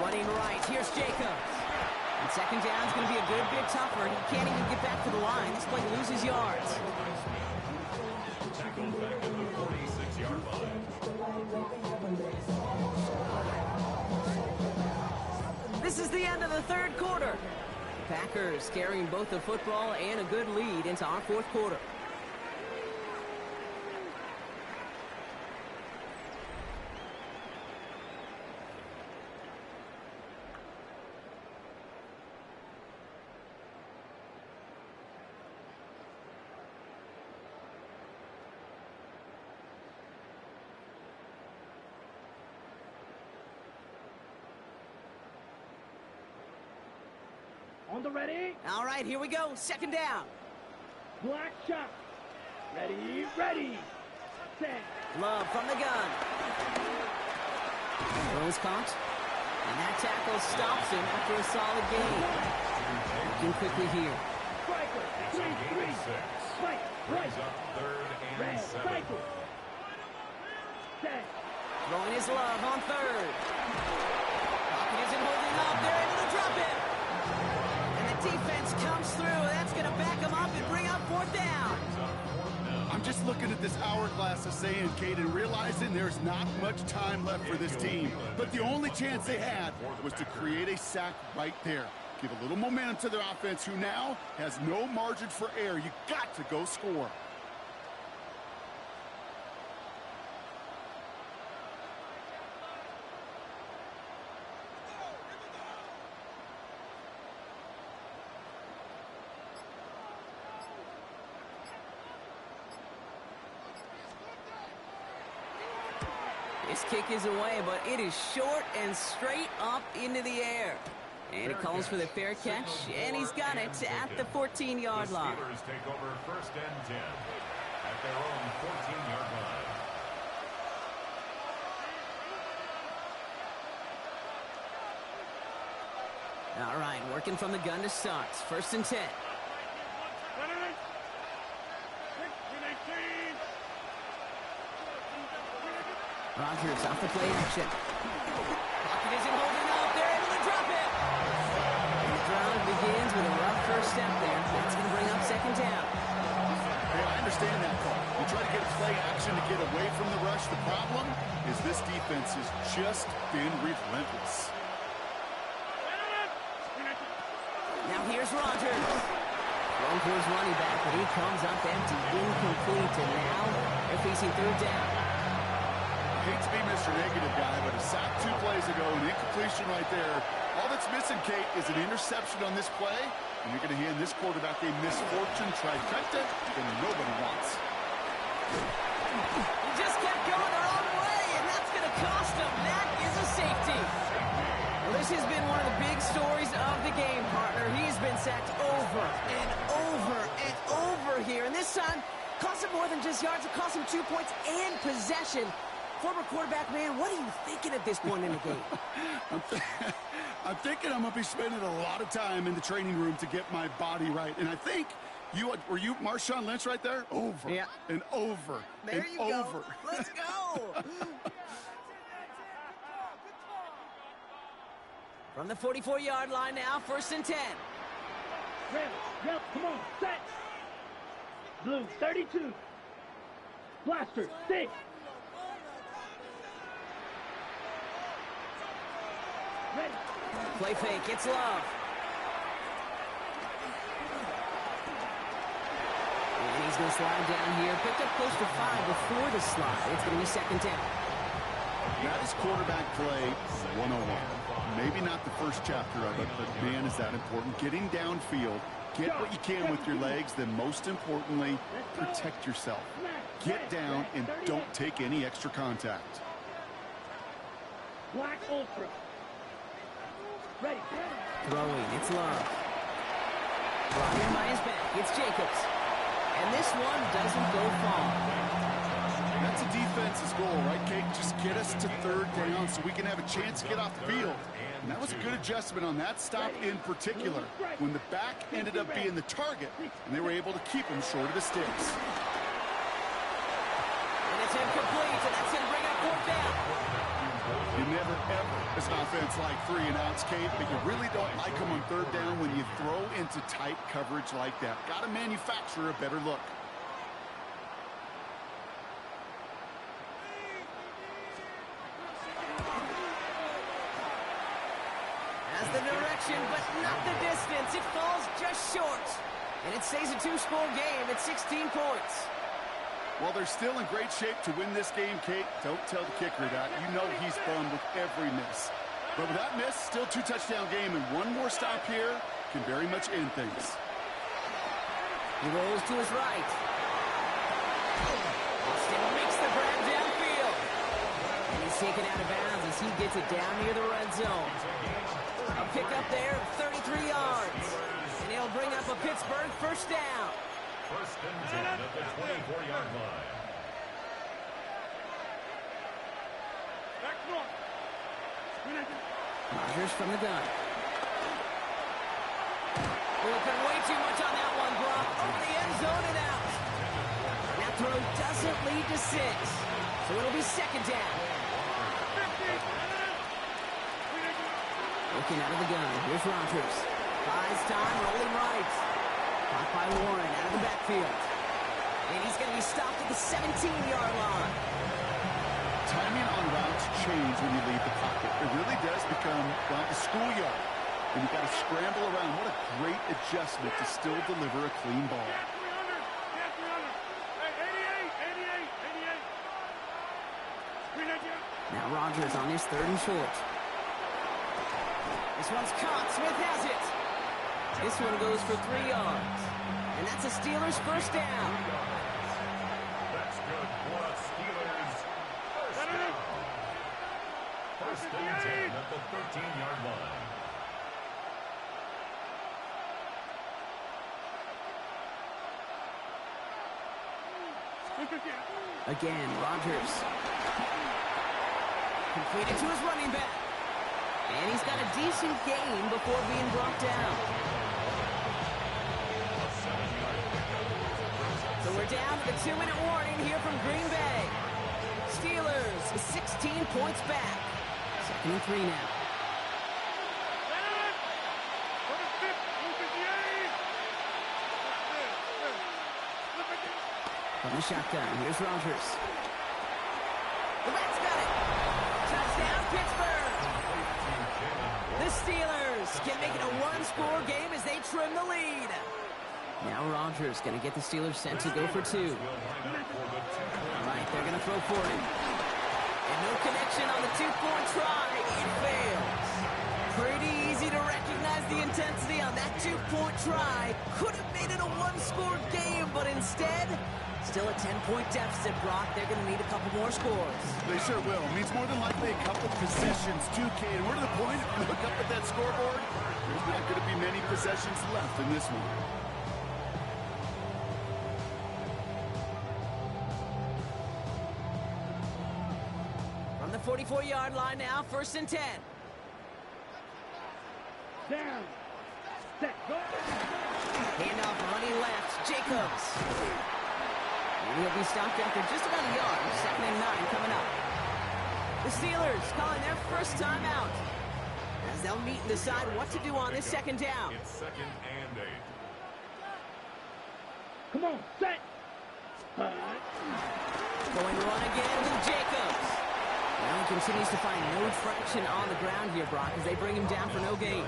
Running right. Here's Jacobs. And 2nd down is going to be a good bit tougher. He can't even get back to the line. This play loses yards. Tackled back at the 46-yard line. This is the end of the 3rd quarter. Packers carrying both the football and a good lead into our 4th quarter. On the ready. All right, here we go. 2nd down. Black shot. Ready, ready. Set. Love from the gun. Throws caught. And that tackle stops him after a solid gain. Looking quickly here. Striker. 3-3. Right, right. Brings up 3rd and Red, 7. cycle. Set. Throwing his Love on 3rd. Pocket isn't holding up. They're able to drop it. Defense comes through. That's going to back him up and bring up 4th down. I'm just looking at this hourglass of saying, Kate, and realizing there's not much time left for this team. But the only chance they had was to create a sack right there. Give a little momentum to their offense, who now has no margin for error. You got to go score. This kick is away, but it is short and straight up into the air. And he calls for the fair catch, and he's got it at the 14-yard line. The Steelers take over 1st and 10 at their own 14-yard line. All right, working from the gun to start. 1st and 10. Rodgers off the play action. Pocket isn't holding up. They're able to drop it. And the drive begins with a rough first step there. That's going to bring up 2nd down. Hey, I understand that call. You try to get a play action to get away from the rush. The problem is this defense has just been relentless. Now here's Rodgers. Thrown for his running back, but he comes up empty, incomplete, and now they're facing 3rd down. I hate to be Mr. Negative guy, but a sack 2 plays ago, an incompletion right there. All that's missing, Kate, is an interception on this play, and you're going to hand this quarterback a misfortune trifecta that nobody wants. He just kept going the wrong way, and that's going to cost him. That is a safety. This has been one of the big stories of the game, partner. He's been sacked over and over and over here. And this time, cost him more than just yards. It cost him 2 points and possession. Former quarterback, man, what are you thinking at this point in the game? I'm thinking I'm going to be spending a lot of time in the training room to get my body right. And I think were you Marshawn Lynch right there? Over and over there and you over. Go. Let's go. From the 44-yard line now, 1st and 10. Red, come on, set. Blue, 32. Blaster, 6. Ready. Play fake, it's Love. And he's going to slide down here. Picked up close to 5 before the slide. It's going to be 2nd down. That is quarterback play 101. Maybe not the first chapter of it, but man, is that important. Getting downfield, get what you can with your legs, then most importantly, protect yourself. Get down and don't take any extra contact. Black Ultra. Ready. Throwing, it's Love. Blocking by his back, it's Jacobs. And this one doesn't go far. That's a defense's goal, right, Kate? Just get us to 3rd down so we can have a chance to get off the field. And that was a good adjustment on that stop in particular, when the back ended up being the target, and they were able to keep him short of the sticks. And it's incomplete, and that's going to bring up 4th down. You never, ever, as an offense, like 3 and outs, Kate, but you really don't like them on 3rd down when you throw into tight coverage like that. Got to manufacture a better look. Has the direction, but not the distance. It falls just short. And it stays a 2-score game at 16 points. Well, they're still in great shape to win this game, Kate. Don't tell the kicker that. You know he's bummed with every miss. But with that miss, still 2-touchdown game, and one more stop here can very much end things. He rolls to his right. Austin makes the grab downfield. And he's taken out of bounds as he gets it down near the red zone. A pickup there of 33 yards. And he'll bring up a Pittsburgh 1st down. 1st and 10 at the 24-yard line. Rodgers from the gun. Open way too much on that one, Brock. Over the end zone and out. And that throw doesn't lead to 6. So it'll be 2nd down. Looking out of the gun. Here's Rodgers. Buys time, rolling right. Caught by Warren out of the backfield. And he's going to be stopped at the 17-yard line. Timing on routes change when you leave the pocket. It really does become like a schoolyard. And you've got to scramble around. What a great adjustment to still deliver a clean ball. Now Rodgers on his 3rd and short. This one's caught. Smith has it. This one goes for 3 yards. And that's a Steelers 1st down. That's good for a Steelers 1st down. 1st and 10 at the 13-yard line. Again, Rodgers. Completed to his running back. And he's got a decent gain before being brought down. So we're down to the 2-minute warning here from Green Bay. Steelers 16 points back. 2nd and 3 now. From the shotgun, here's Rodgers. The Reds got it. Touchdown, Pittsburgh. The Steelers can make it a 1-score game as they trim the lead. Now Rodgers going to get the Steelers set to go for 2. All right, they're going to throw for it. And no connection on the 2-point try. It fails. Pretty easy to recognize the intensity on that 2-point try. Could have made it a 1-score game, but instead, still a 10-point deficit, Brock. They're going to need a couple more scores. They sure will. Means more than likely a a couple possessions too, Kate. We're to the point, if you look up at that scoreboard, there's not going to be many possessions left in this one. From the 44-yard line now, 1st and 10. Down. Set. Go. Handoff running left, Jacobs. And he'll be stopped after just about a yard. 2nd and 9 coming up. The Steelers calling their first time out, as they'll meet and decide what to do on this 2nd down. It's 2nd and 8. Come on. Set. Going run again with Jacobs. Now he continues to find no traction on the ground here, Brock, as they bring him down for no gain.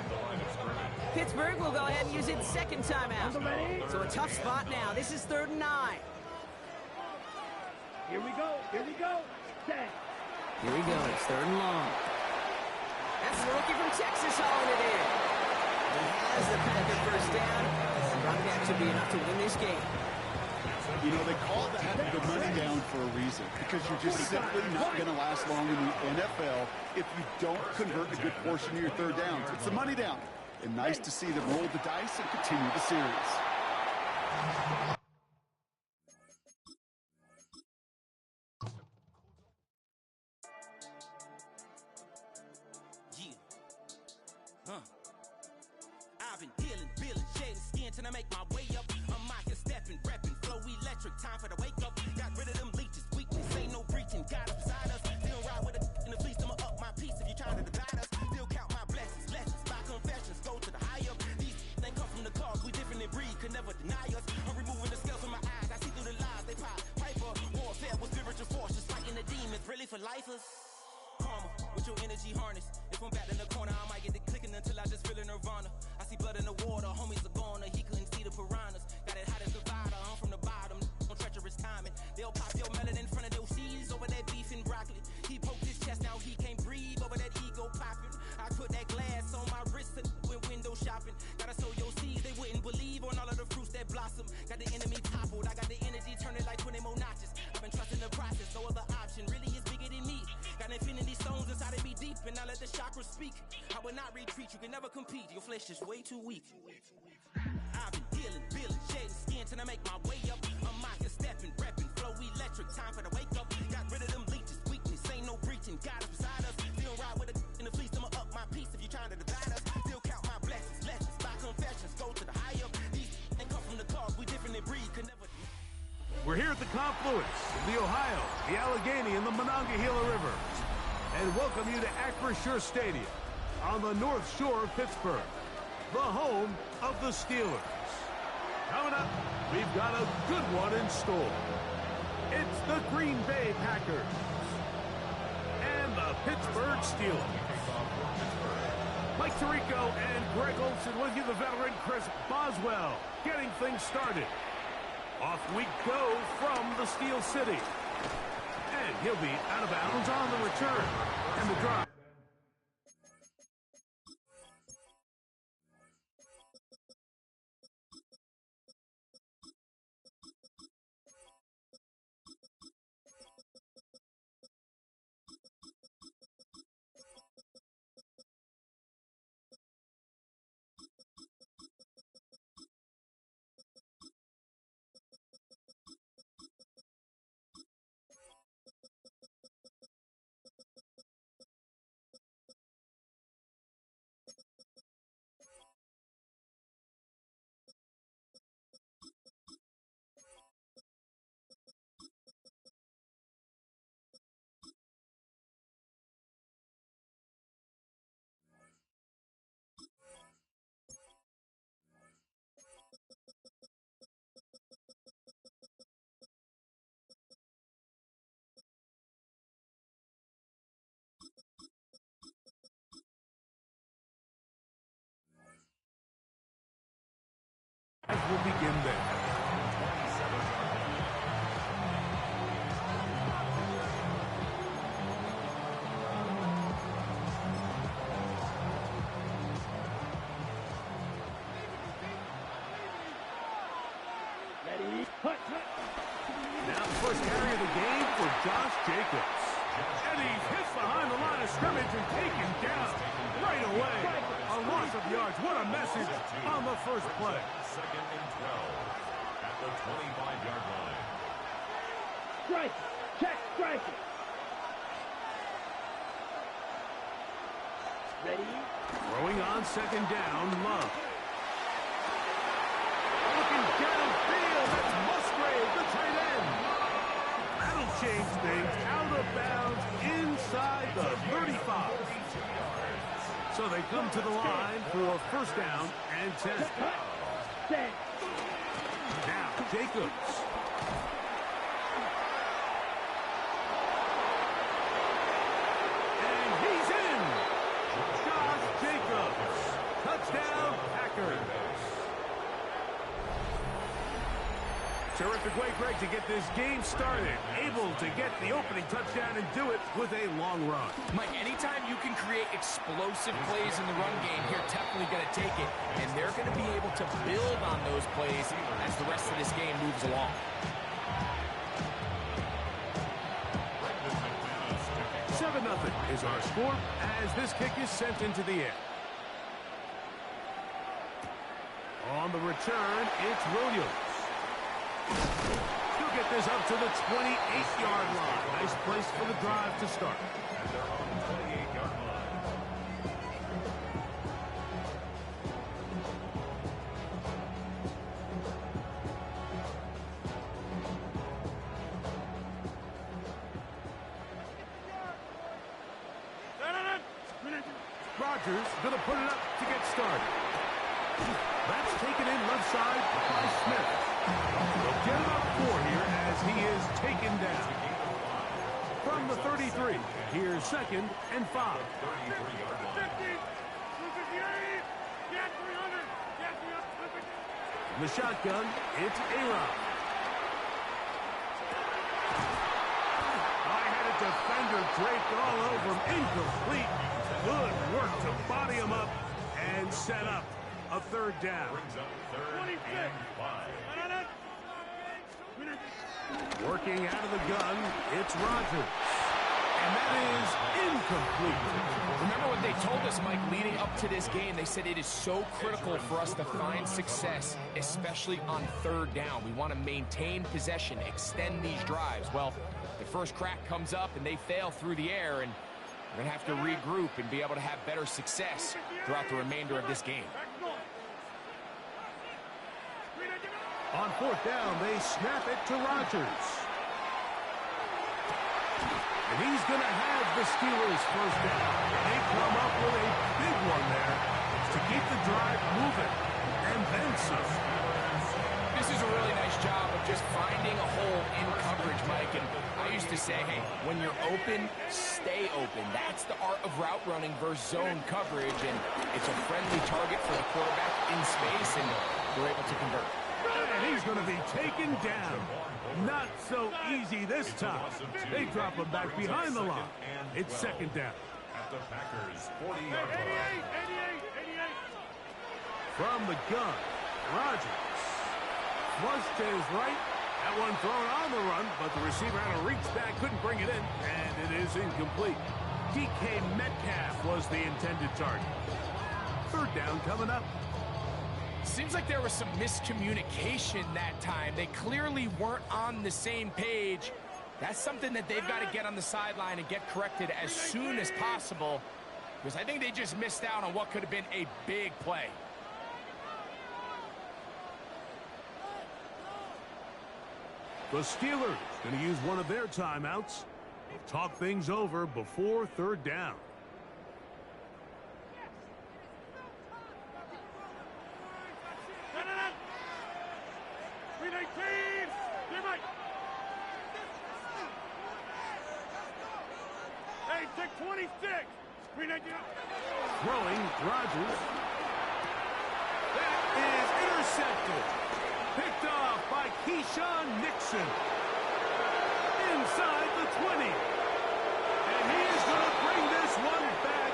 Pittsburgh will go ahead and use its 2nd timeout. So a tough spot now. This is 3rd and 9. Here we go. Here we go. Set. Here he goes, 3rd and long. That's the rookie from Texas hauling it in. He has the Packer first down. And running back should be enough to win this game. You know, they call that the money down for a reason, because you're just simply not going to last long in the NFL if you don't convert a good portion of your 3rd downs. It's the money down. And nice to see them roll the dice and continue the series. I've been dealing, shedding skin till I make my way up. I'm out here stepping, repping, flow electric, time for the wake up. Got rid of them leeches, weakness, ain't no breaching, got us beside us. Still ride with a in the fleece, I'ma up my piece if you trying to divide us. Still count my blessings, lessons, by confessions, go to the high up. These they come from the cause, we different in breed, could never deny us. I'm removing the scales from my eyes, I see through the lies, they pop. Piper, warfare with spiritual forces, fighting the demons, really for lifers. Karma, with your energy harness. If I'm back in the corner, I might get it clicking until I just feel a nirvana. I see blood in the water, homies are gone, he couldn't see the piranhas. Got it hot as Nevada, I'm from the bottom, no treacherous timing. They'll pop your melon in front of those seeds over that beef and broccoli. He poked his chest, now he can't breathe over that ego popping. I put that glass on my wrist and went window shopping. Gotta sow your seeds, they wouldn't believe on all of the fruits that blossom. Got the enemy toppled, I got the energy turning like 20 more notches. I've been trusting the process, no other option really is bigger than me. Got infinity stones inside of me deep, and I let the chakras speak. I will not retreat, you can never compete, your flesh is way too weak. I've been dealing, shedding skin till I make my way up. I'm out here stepping, repping, flow electric, time for the wake up. Got rid of them leeches, weakness, ain't no breaching, got us beside us. Still ride with a in the fleece, I'ma up my piece if you trying to divide us. Still count my blessings, lessons, by confessions, go to the high up. These they come from the cause, we different in breed, could never. We're here at the confluence of the Ohio, the Allegheny, and the Monongahela Rivers, and welcome you to Acrisure Stadium on the North Shore of Pittsburgh, the home of the Steelers. Coming up, we've got a good one in store. It's the Green Bay Packers and the Pittsburgh Steelers. Mike Tirico and Greg Olson with you, the veteran Chris Boswell, getting things started. Off we go from the Steel City. And he'll be out of bounds on the return and the drive. As we'll begin there. Ready. Hut. Now the first carry of the game for Josh Jacobs. And he's hit behind the line of scrimmage and taken down right away. A loss of yards. What a message on the first play. Second and 12 at the 25-yard line. Strike. Check. Strike. Ready? Throwing on second down, Love. Looking downfield, that's Musgrave, the tight end. That'll change things. Out of bounds inside the 35. So they come to the line for first down and 10. Set. Now, Jacobs. And he's in. Josh Jacobs. Touchdown, Packers. Terrific way, Greg, to get this game started. Able to get the opening touchdown and do it with a long run. Mike, anytime you can create explosive plays in the run game, you're definitely going to take it. And they're going to be able to build on those plays as the rest of this game moves along. Seven 0 is our score as this kick is sent into the air. On the return, it's Williams. He'll get this up to the 28-yard line. Nice place for the drive to start. And they're on the 28-yard line. Rodgers going to put it up to get started. That's taken in left side by Smith. They'll get it up 4 here as he is taken down. From the 33, here's second and 5. 33-yard line. In the shotgun, it's Aaron. I had a defender draped all over him. Incomplete. Good work to body him up and set up a third down. Brings up third and 5. Working out of the gun, it's Rodgers. And that is incomplete. Remember what they told us, Mike, leading up to this game. They said it is so critical for us to find success, especially on third down. We want to maintain possession, extend these drives. Well, the first crack comes up and they fail through the air, and we're going to have to regroup and be able to have better success throughout the remainder of this game. On fourth down, they snap it to Rodgers. And he's going to have the Steelers first down. They come up with a big one there to keep the drive moving. And then some. This is a really nice job of just finding a hole in coverage, Mike. And I used to say, hey, when you're open, stay open. That's the art of route running versus zone coverage. And it's a friendly target for the quarterback in space, and we're able to convert. And he's going to be taken down. Not so easy this time. They drop him back behind the line. It's second down. At the Packers' 40-yard line. From the gun, Rodgers. Flushed to his right. That one thrown on the run, but the receiver had to reach back, couldn't bring it in, and it is incomplete. DK Metcalf was the intended target. Third down coming up. Seems like there was some miscommunication that time. They clearly weren't on the same page. That's something that they've got to get on the sideline and get corrected as soon as possible, because I think they just missed out on what could have been a big play. The Steelers going to use one of their timeouts. Talk things over before third down. Hey, take 26. Throwing, Rodgers. That is intercepted. Picked off by Keyshawn Nixon. Inside the 20. And he is going to bring this one back.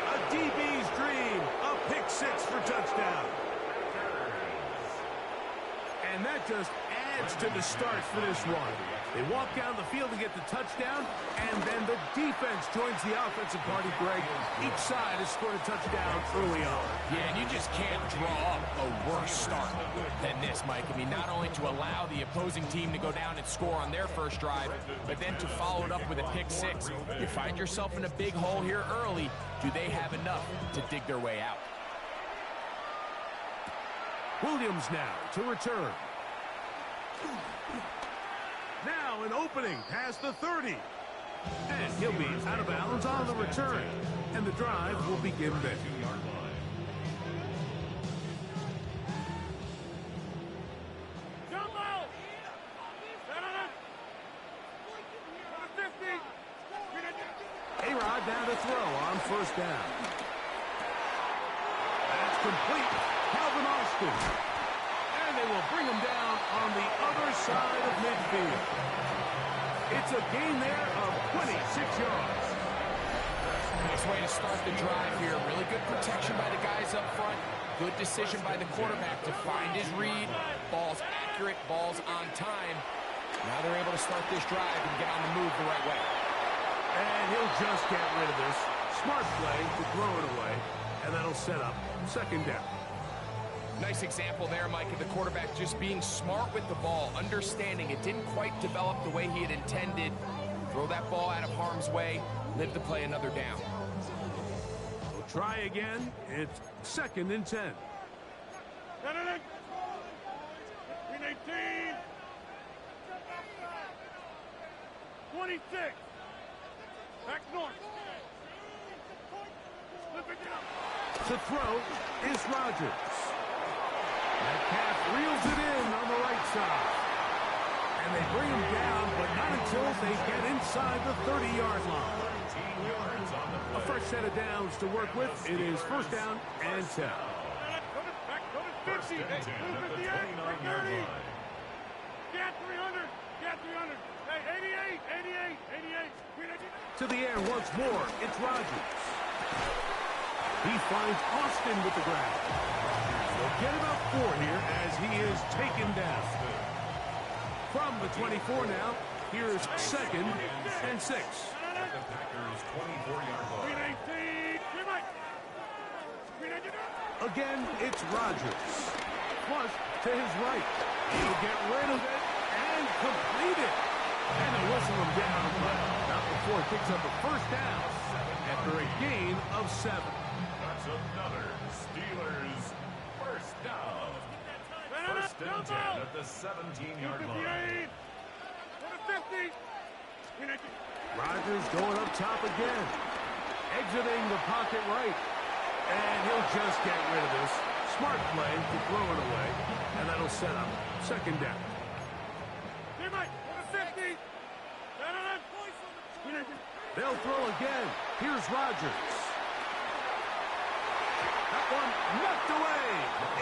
A DB's dream. A pick six for touchdown. And that just adds to the start for this one. They walk down the field to get the touchdown, and then the defense joins the offensive party, Greg. Each side has scored a touchdown early on. Yeah, and you just can't draw up a worse start than this, Mike. I mean, not only to allow the opposing team to go down and score on their first drive, but then to follow it up with a pick six. You find yourself in a big hole here early. Do they have enough to dig their way out? Williams now to return. Now an opening past the 30. And he'll be out of bounds on the return. And the drive will begin there. A-Rod down to throw on first down. That's complete. Calvin Austin. And they will bring him down on the other side of midfield. It's a gain there of 26 yards. Nice way to start the drive here. Really good protection by the guys up front. Good decision by the quarterback to find his read. Ball's accurate, ball's on time. Now they're able to start this drive and get on the move the right way. And he'll just get rid of this. Smart play to throw it away. And that'll set up second down. Nice example there, Mike, of the quarterback just being smart with the ball, understanding it didn't quite develop the way he had intended. Throw that ball out of harm's way, live to play another down. We'll try again. It's 2nd and 10. 26. Back north. To throw is Rodgers. Metcalf reels it in on the right side. And they bring him down, but not until they get inside the 30-yard line. A fresh set of downs to work with. It is 1st down and 10. Back to the 50. 58. 30. Get 300. Get 300. Hey, 88. 88. To the air once more. It's Rodgers. He finds Austin with the ground. They'll get about 4 here as he is taken down. From the 24 now, here's 2nd and 6. The Packers' 24-yard line. Again, it's Rodgers. Flush to his right. He'll get rid of it and complete it. And they'll whistle him down, but not before he picks up a 1st down after a gain of 7. That's another Steelers 1st down. 1st and 10 at the 17-yard line. Rodgers going up top again. Exiting the pocket right. And he'll just get rid of this. Smart play to throw it away. And that'll set up 2nd down. They'll throw again. Here's Rodgers. That one knocked away.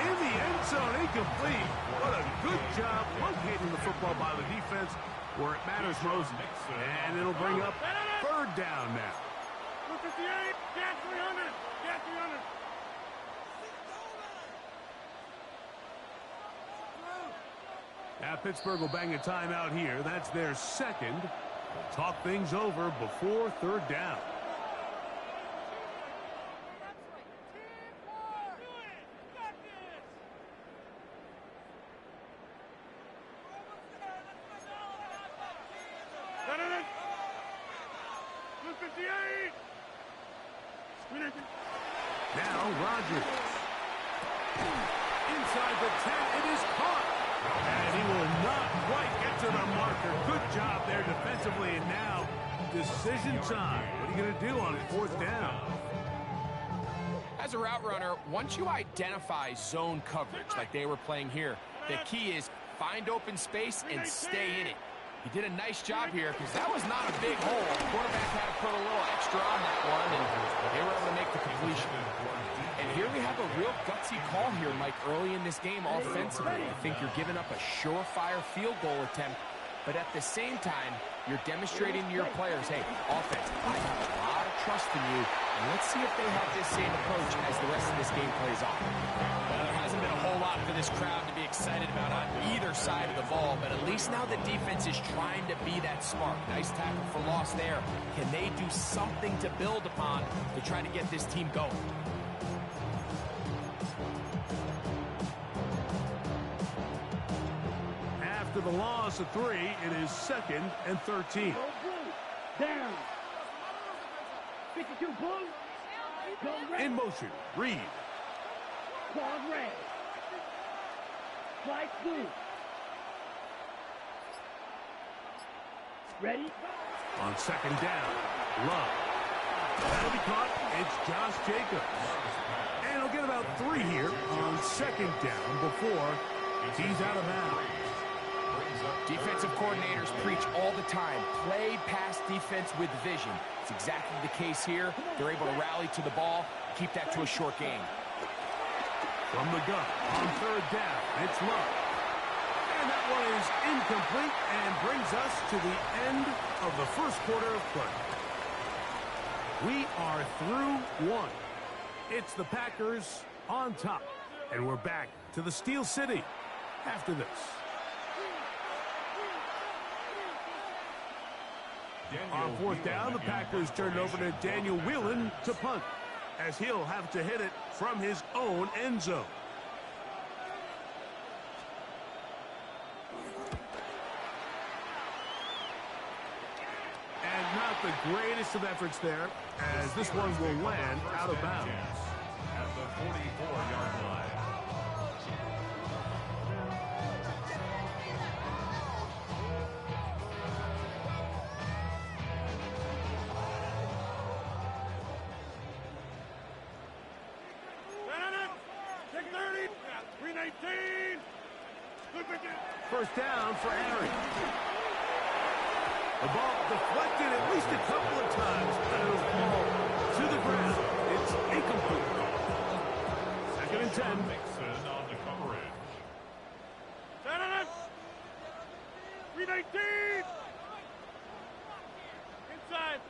In the end zone, incomplete. What a good job locating the football by the defense where it matters most. And it'll bring up 3rd down now. 58. Get 300. Get 300. Now Pittsburgh will bang a timeout here. That's their 2nd. Talk things over before 3rd down. Now Rodgers. Inside the 10, it is caught. And he will not quite get to the marker. Good job there defensively. And now, decision time. What are you going to do on 4th down? As a route runner, once you identify zone coverage like they were playing here, the key is find open space and stay in it. He did a nice job here because that was not a big hole. The quarterback had to put a little extra on that one, and they were able to make the completion. And here we have a real gutsy call here, Mike, early in this game offensively. I think you're giving up a surefire field goal attempt, but at the same time, you're demonstrating to your players, hey, offense, I have a lot of trust in you. And let's see if they have this same approach as the rest of this game plays on. Well, there hasn't been a whole lot for this crowd to be excited about on either side of the ball, but at least now the defense is trying to be that smart. Nice tackle for loss there. Can they do something to build upon to try to get this team going? After the loss of 3, it is 2nd and 13. Down. 52 blue. Go red. In motion, Reed. Quad red. Flight blue. Ready? On 2nd down, Love. That'll be caught. It's Josh Jacobs. And he'll get about 3 here on 2nd down before he's out of bounds. Defensive coordinators preach all the time, play pass defense with vision. It's exactly the case here. They're able to rally to the ball, keep that to a short game. From the gun, on 3rd down, it's Love. And that one is incomplete and brings us to the end of the first quarter of play. We are through 1. It's the Packers on top. And we're back to the Steel City after this. On 4th down, the Packers turn it over to Daniel Whelan to punt, as he'll have to hit it from his own end zone. And not the greatest of efforts there, as this one will land out of bounds. At the 44-yard line. First down for Aaron. The ball deflected at least a couple of times, and it'll fall to the ground. It's incomplete. 2nd and 10. Mixon on the coverage. 319. Inside.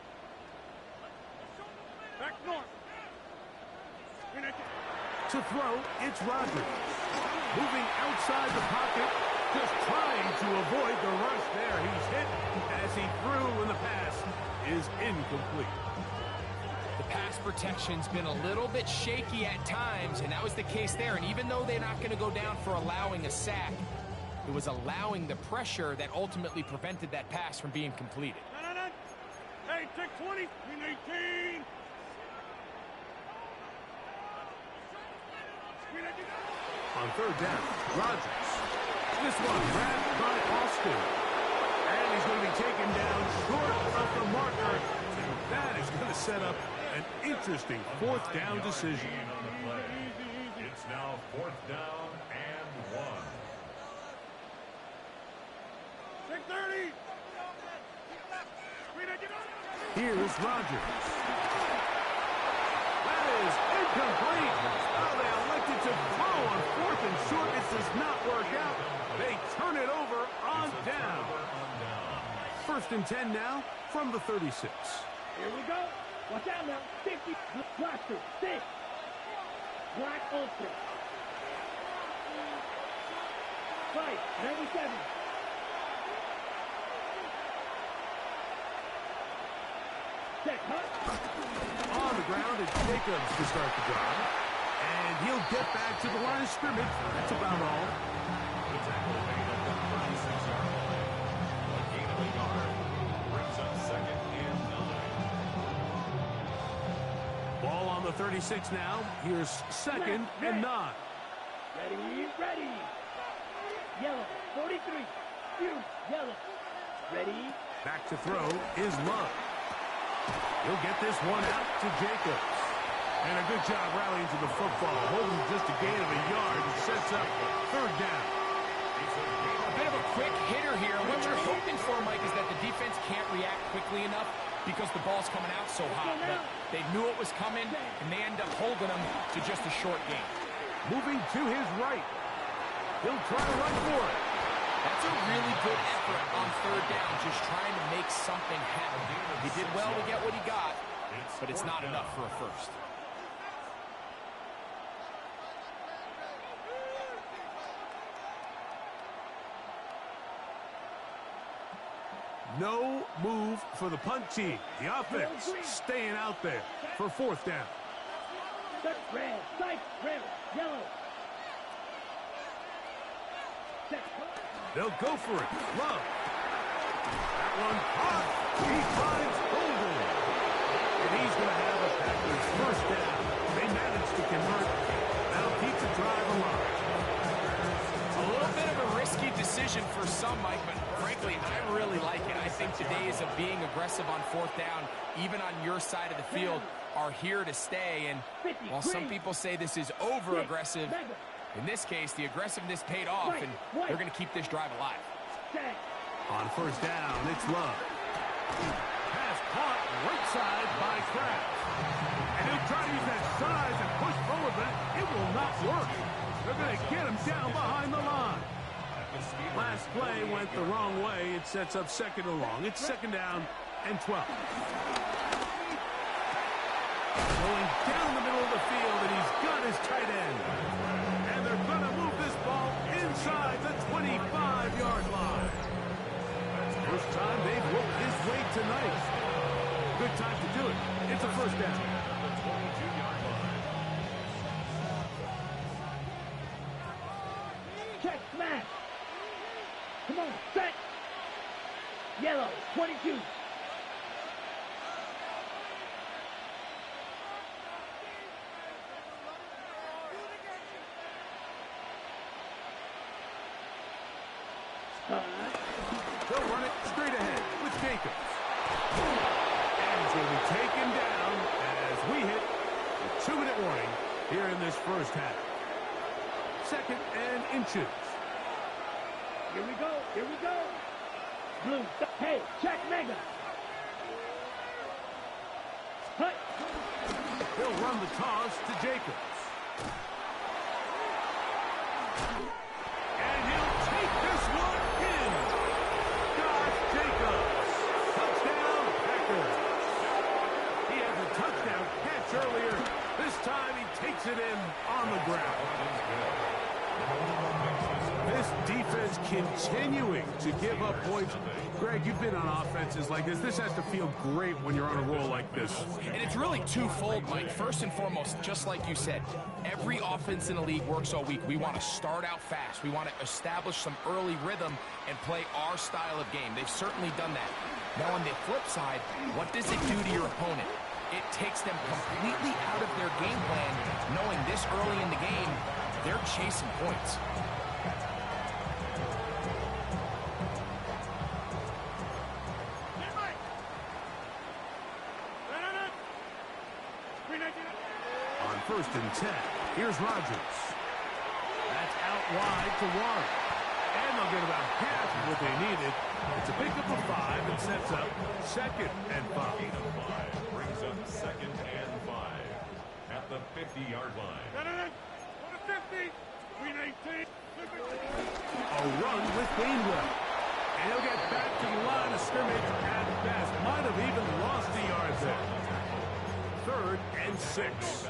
Back north. 319. To throw, it's Rodgers. Moving outside the pocket, just trying to avoid the rush there. He's hit as he threw, and the pass is incomplete. The pass protection's been a little bit shaky at times, and that was the case there. And even though they're not going to go down for allowing a sack, it was allowing the pressure that ultimately prevented that pass from being completed. Hey, take 20. 319. On 3rd down, Rodgers. This one grabbed by Austin. And he's going to be taken down short of the marker. And that is going to set up an interesting 4th down decision. On the play. It's now 4th down and 1. 630. Here's Rodgers. That is incomplete. Oh, they elected to throw on 4th and short. It does not work out. They turn it over on down. 1st and 10 now from the 36. Here we go. Watch out now. 50. Blaster. 6. Black Ultra. 5. 97. Check, huh? On the ground, it's Jacobs to start the drive. And he'll get back to the line of scrimmage. That's about all. The tackle made at the 36-yard line. A gain of a yard brings up 2nd and 9. Ball on the 36 now. Here's 2nd and 9. Ready. Yellow. 43. Shoot. Yellow. Ready. Back to throw is Love. He'll get this one out to Jacobs. And a good job rallying to the football. Holding just a gain of a yard. It sets up 3rd down. A bit of a quick hitter here. What you're hoping for, Mike, is that the defense can't react quickly enough because the ball's coming out so hot. But they knew it was coming, and they end up holding them to just a short game. Moving to his right. He'll try to run for it. That's a really good effort on 3rd down, just trying to make something happen. He did well to get what he got, but it's not enough for a first. No move for the punt team. The offense staying out there for fourth down. Red, stripe, red, yellow. They'll go for it. Love. That one hot. He finds Golden. And he's going to have a Packers first down. They managed to convert. That'll keep the drive alive. A little bit of a risky decision for some, Mike, but frankly, I really like it. I think the days of being aggressive on fourth down, even on your side of the field, are here to stay. And while some people say this is over-aggressive, in this case, the aggressiveness paid off, and they're going to keep this drive alive. On first down, it's Love. Pass caught right side by Kraft. And he'll try to use that size and push forward, but it will not work. They're going to get him down behind the line. Last play went the wrong way. It sets up second and long. It's second down and 12. Going down the middle of the field, and he's got his tight end. And they're going to move this ball inside the 25-yard line. First time they've looked this way tonight. Good time to do it. It's a first down. Check, smash. Come on, set. Yellow, 22. They'll run it straight ahead with Jacobs. And it's going to be taken down as we hit the 2-minute warning here in this first half. Second and inches. Here we go, here we go. Blue, hey, check mega. Hut. They'll run the toss to Jacobs. And he'll take this one in. Josh Jacobs. Touchdown, Packers. He has a touchdown catch earlier. This time he takes it in on the ground. This defense continuing to give up points. Greg, you've been on offenses like this. This has to feel great when you're on a roll like this. And it's really twofold, Mike. First and foremost, just like you said, every offense in the league works all week. We want to start out fast. We want to establish some early rhythm and play our style of game. They've certainly done that. Now, on the flip side, what does it do to your opponent? It takes them completely out of their game plan, knowing this early in the game, they're chasing points. On first and 10, here's Rodgers. That's out wide to Warren. And they'll get about half of what they needed. It's a pickup of 5 and sets up second and 5. Brings up second and 5 at the 50-yard line. A run with Gainwell. And he'll get back to the line of scrimmage at best. Might have even lost the yard there. Third and 6.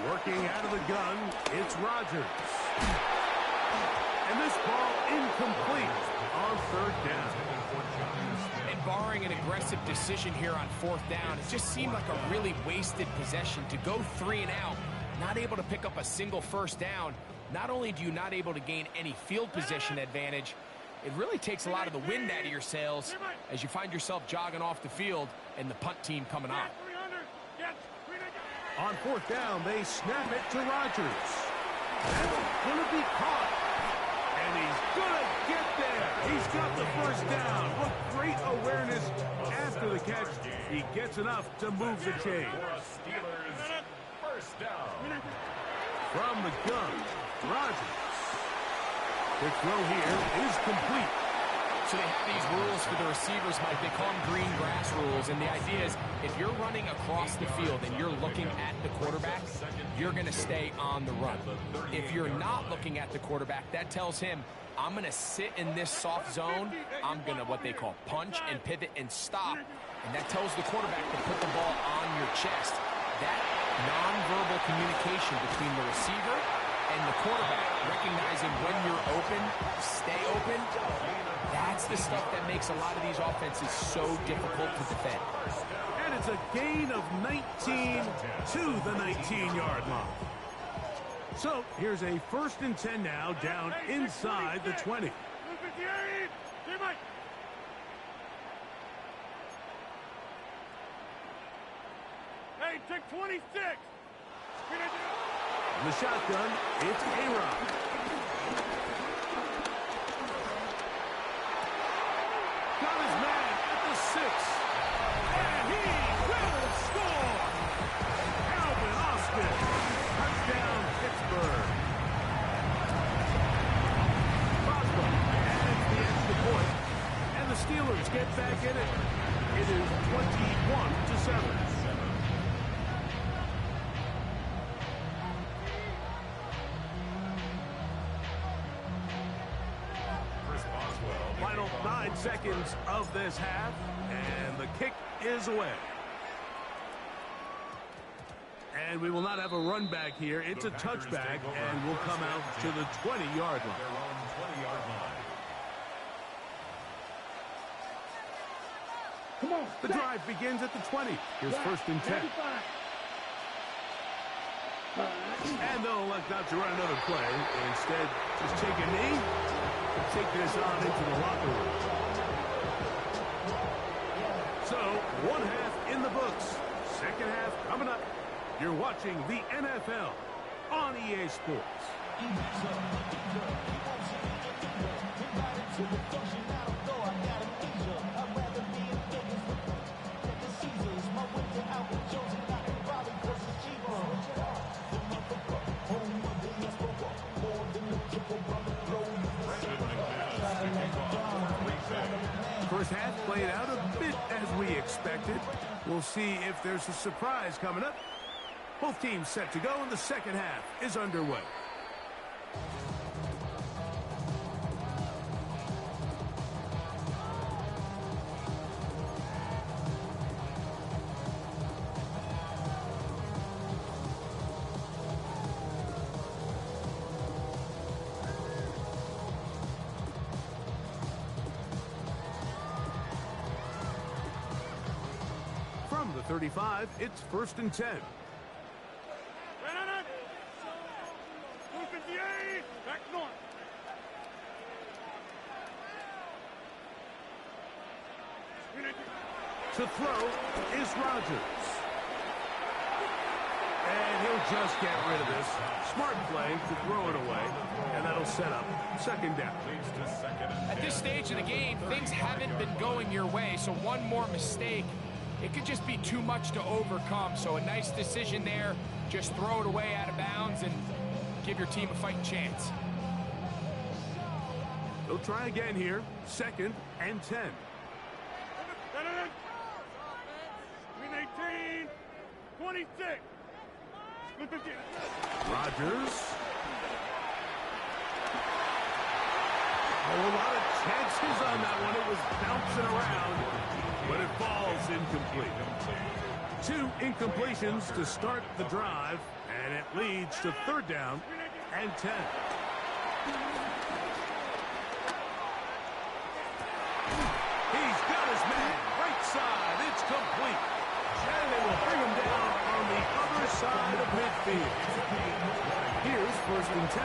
Working out of the gun, it's Rodgers. And this ball incomplete on third down. And barring an aggressive decision here on fourth down, it just seemed like a really wasted possession to go 3 and out, not able to pick up a single first down. Not only do you not able to gain any field position advantage, it really takes a lot of the wind out of your sails as you find yourself jogging off the field and the punt team coming on. On fourth down, they snap it to Rodgers. That's going to be caught. And he's going to get there. He's got the first down. What great awareness after the catch. He gets enough to move the chain. First down. From the gun, Rodgers. The throw here is complete So they have these rules for the receivers, Mike. They call them green grass rules. And the idea is if you're running across the field and you're looking at the quarterback, you're going to stay on the run. If you're not looking at the quarterback, that tells him, I'm going to sit in this soft zone. I'm going to what they call punch and pivot and stop. And that tells the quarterback to put the ball on your chest. That nonverbal communication between the receiver and the quarterback, recognizing when you're open, stay open, that's the stuff that makes a lot of these offenses so difficult to defend. And it's a gain of 19 to the 19-yard line. So here's a 1st and 10 now, down inside the 20. Hey, take 26. In the shotgun, it's A-Rod. Got his man at the 6. And he will score. Alvin Austin. Touchdown, Pittsburgh. Boswell adds the extra point. And the Steelers get back in it. It is 21-7. Final 9 seconds of this half, and the kick is away. And we will not have a run back here. It's a touchback, and we'll come out to the 20-yard line. Come on. The drive begins at the 20. Here's 1st and 10. And they'll elect not to run another play. Instead, just take a knee and take this on into the locker room. So, 1 half in the books. 2nd half coming up. You're watching the NFL on EA Sports. First half played out a bit as we expected. We'll see if there's a surprise coming up. Both teams set to go, and the 2nd half is underway. From the 35, it's 1st and 10. Back north. To throw is Rodgers. And he'll just get rid of this. Smart play to throw it away. And that'll set up 2nd down. At this stage of the game, things haven't been going your way, so one more mistake, it could just be too much to overcome. So a nice decision there. Just throw it away out of bounds and give your team a fighting chance. They'll try again here. 2nd and 10. 18, 26. Rodgers. A lot of chances on that one. It was bouncing around, but it falls incomplete. 2 incompletions to start the drive, and it leads to 3rd down and 10. He's got his man right side. It's complete. And they will bring him down on the other side of midfield. Here's 1st and 10.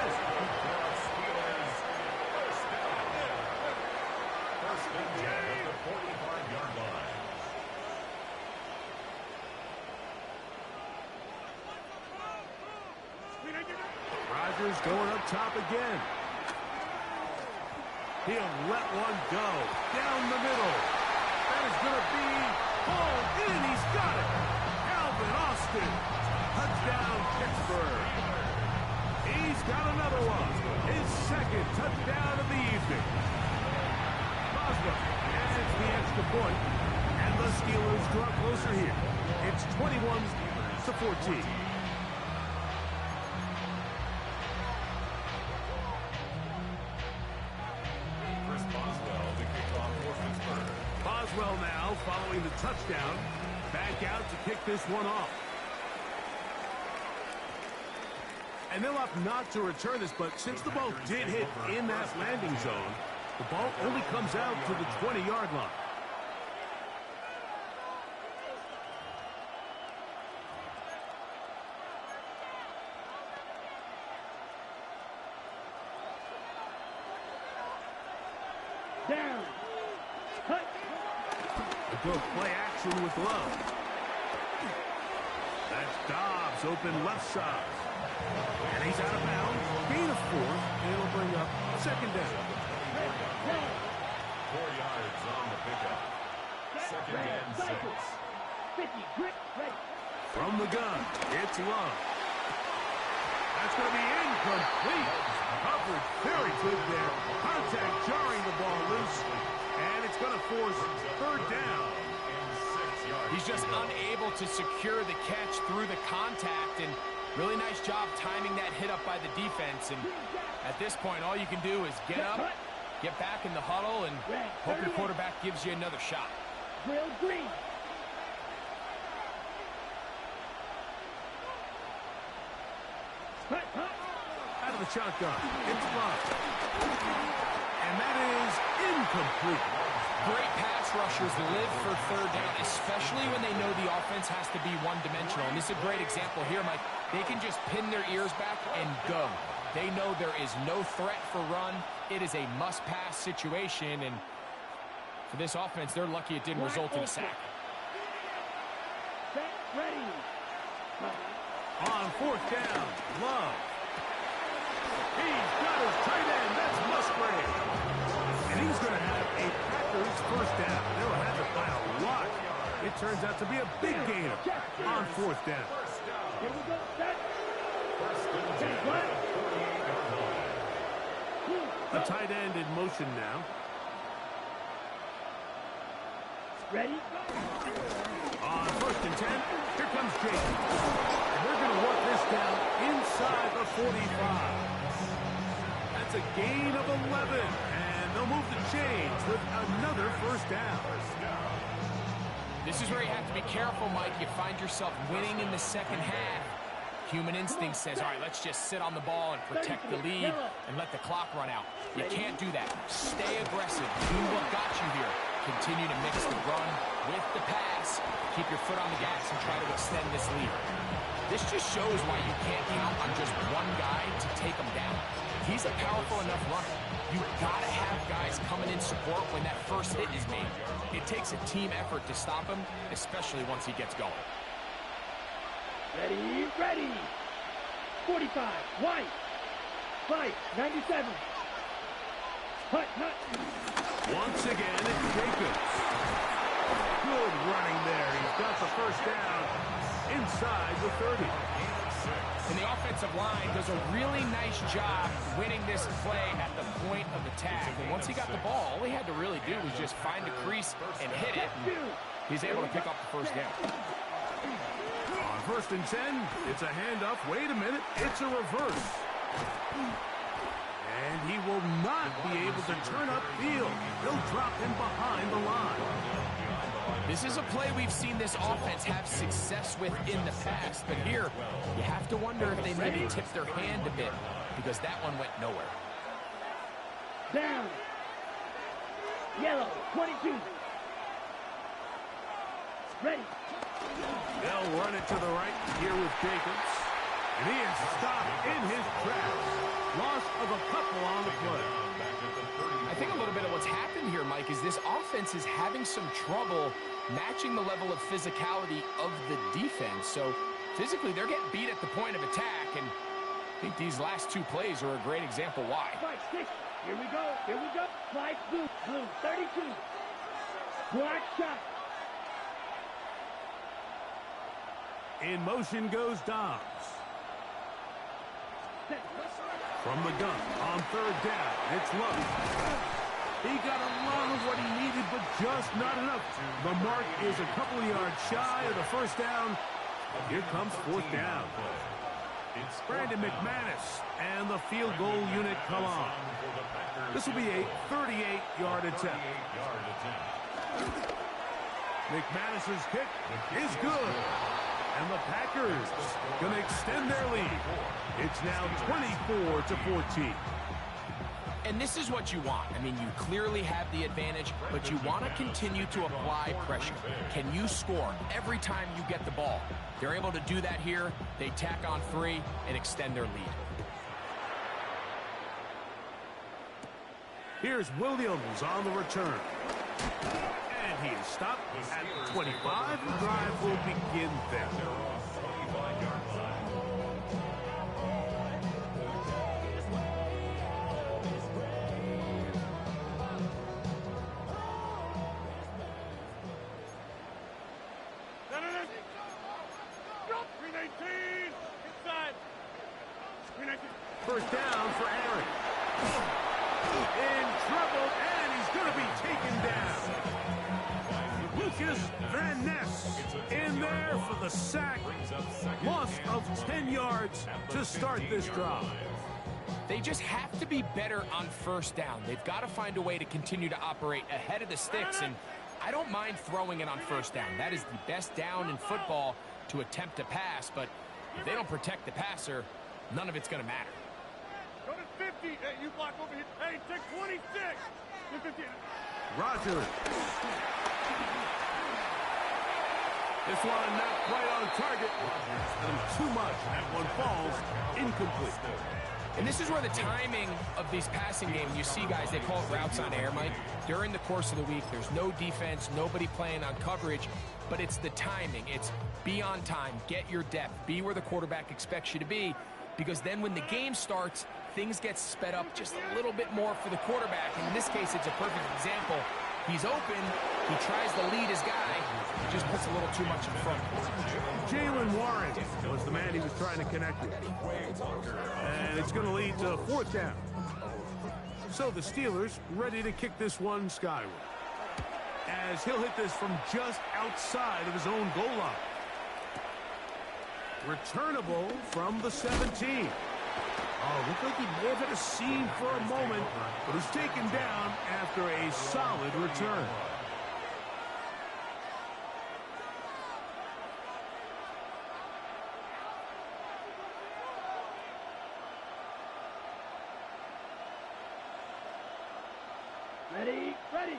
Rodgers going up top again. He'll let one go down the middle. That is going to be pulled in. He's got it. Alvin Austin. Touchdown, Pittsburgh. He's got another one. His 2nd touchdown of the evening. Boswell Steelers draw closer here. It's 21-14. Boswell now following the touchdown. Back out to kick this one off. And they'll opt not to return this, but since the ball did hit in that landing zone, the ball only comes out to the 20-yard line. Down. Cut. They go play action with Love. That's Dobbs open left side. And he's out of bounds. Gain of 4, and it'll bring up second down. 4 yards on the pickup. Second and 6. 50, grip, ready. From the gun, it's Love. That's going to be incomplete. Coverage very good there. Contact jarring the ball loose. And it's going to force third down. He's just unable to secure the catch through the contact, and really nice job timing that hit up by the defense. And at this point, all you can do is get up, get back in the huddle, and hope your quarterback gives you another shot. Grill green. Out of the shotgun, it's Love. And that is incomplete. Great pass rushers live for third down, especially when they know the offense has to be one-dimensional. And this is a great example here, Mike. They can just pin their ears back and go. They know there is no threat for run. It is a must-pass situation, and for this offense, they're lucky it didn't result in a sack. Set, ready. On fourth down, Love. He's got his tight end. That's Musgrave. And he's going to have a Packers first down. They'll have it by a lot. It turns out to be a big gainer on fourth down. Here we go. Set. A tight end in motion now. Ready? On first and 10, here comes Jacob. And they're going to work this down inside the 45. That's a gain of 11. And they'll move the chains with another first down. This is where you have to be careful, Mike. You find yourself winning in the second half. Human instinct says, all right, let's just sit on the ball and protect the lead and let the clock run out. You can't do that. Stay aggressive. Do what got you here. Continue to mix the run with the pass. Keep your foot on the gas and try to extend this lead. This just shows why you can't count on just one guy to take him down. He's a powerful enough runner. You've got to have guys coming in support when that first hit is made. It takes a team effort to stop him, especially once he gets going. Ready, ready. 45, White. Fight, 97. Hut. Once again, it's Jacobs. Good running there. He's got the first down inside the 30. And the offensive line does a really nice job winning this play at the point of attack. And once he got the ball, all he had to really do was just find a crease and hit it. And he's able to pick up the first down. On first and 10, it's a handoff. Wait a minute, it's a reverse. And he will not be able to turn upfield. They'll drop him behind the line. This is a play we've seen this offense have success with in the past, but here you have to wonder if they maybe tipped their hand a bit because that one went nowhere. Down. Yellow, 22. Ready. They'll run it to the right here with Jacobs. And he is stopped in his tracks. Loss of a couple on the play. I think a little bit of what's happened here, Mike, is this offense is having some trouble matching the level of physicality of the defense. So physically, they're getting beat at the point of attack, and I think these last two plays are a great example why. 5, 6. Here we go. Fly blue, 32. Black shot. In motion goes Dobbs. From the gun on third down, it's Love. He got a lot of what he needed, but just not enough. The mark is a couple of yards shy of the first down. Here comes fourth down. Brandon McManus and the field goal unit come on. This will be a 38-yard attempt. McManus's kick is good. And the Packers going to extend their lead. It's now 24-14. And this is what you want. I mean, you clearly have the advantage, but you want to continue to apply pressure. Can you score every time you get the ball? They're able to do that here. They tack on 3 and extend their lead. Here's Williams on the return. And he is stopped at 25. The drive will begin there. First down for Aaron. In trouble, and he's going to be taken down. Lucas Van Ness in there for the sack. Loss of 10 yards to start this drive. They just have to be better on first down. They've got to find a way to continue to operate ahead of the sticks, and I don't mind throwing it on first down. That is the best down in football to attempt to pass, but if they don't protect the passer, none of it's going to matter. Go to 50. Hey, you block over here. Hey, take 26. Rogers. This one not quite on target. And too much. That one falls incomplete. And this is where the timing of these passing games, you see guys, they call it routes on air, Mike. During the course of the week, there's no defense, nobody playing on coverage, but it's the timing. It's be on time, get your depth, be where the quarterback expects you to be, because then when the game starts, things get sped up just a little bit more for the quarterback. And in this case, it's a perfect example. He's open, he tries to lead his guy, he just puts a little too much in front. Jalen Warren was the man he was trying to connect with. And it's going to lead to fourth down. So the Steelers ready to kick this one skyward, as he'll hit this from just outside of his own goal line. Returnable from the 17. Oh, looked like he may have hit a seam for a moment, but was taken down after a solid return. Ready, ready.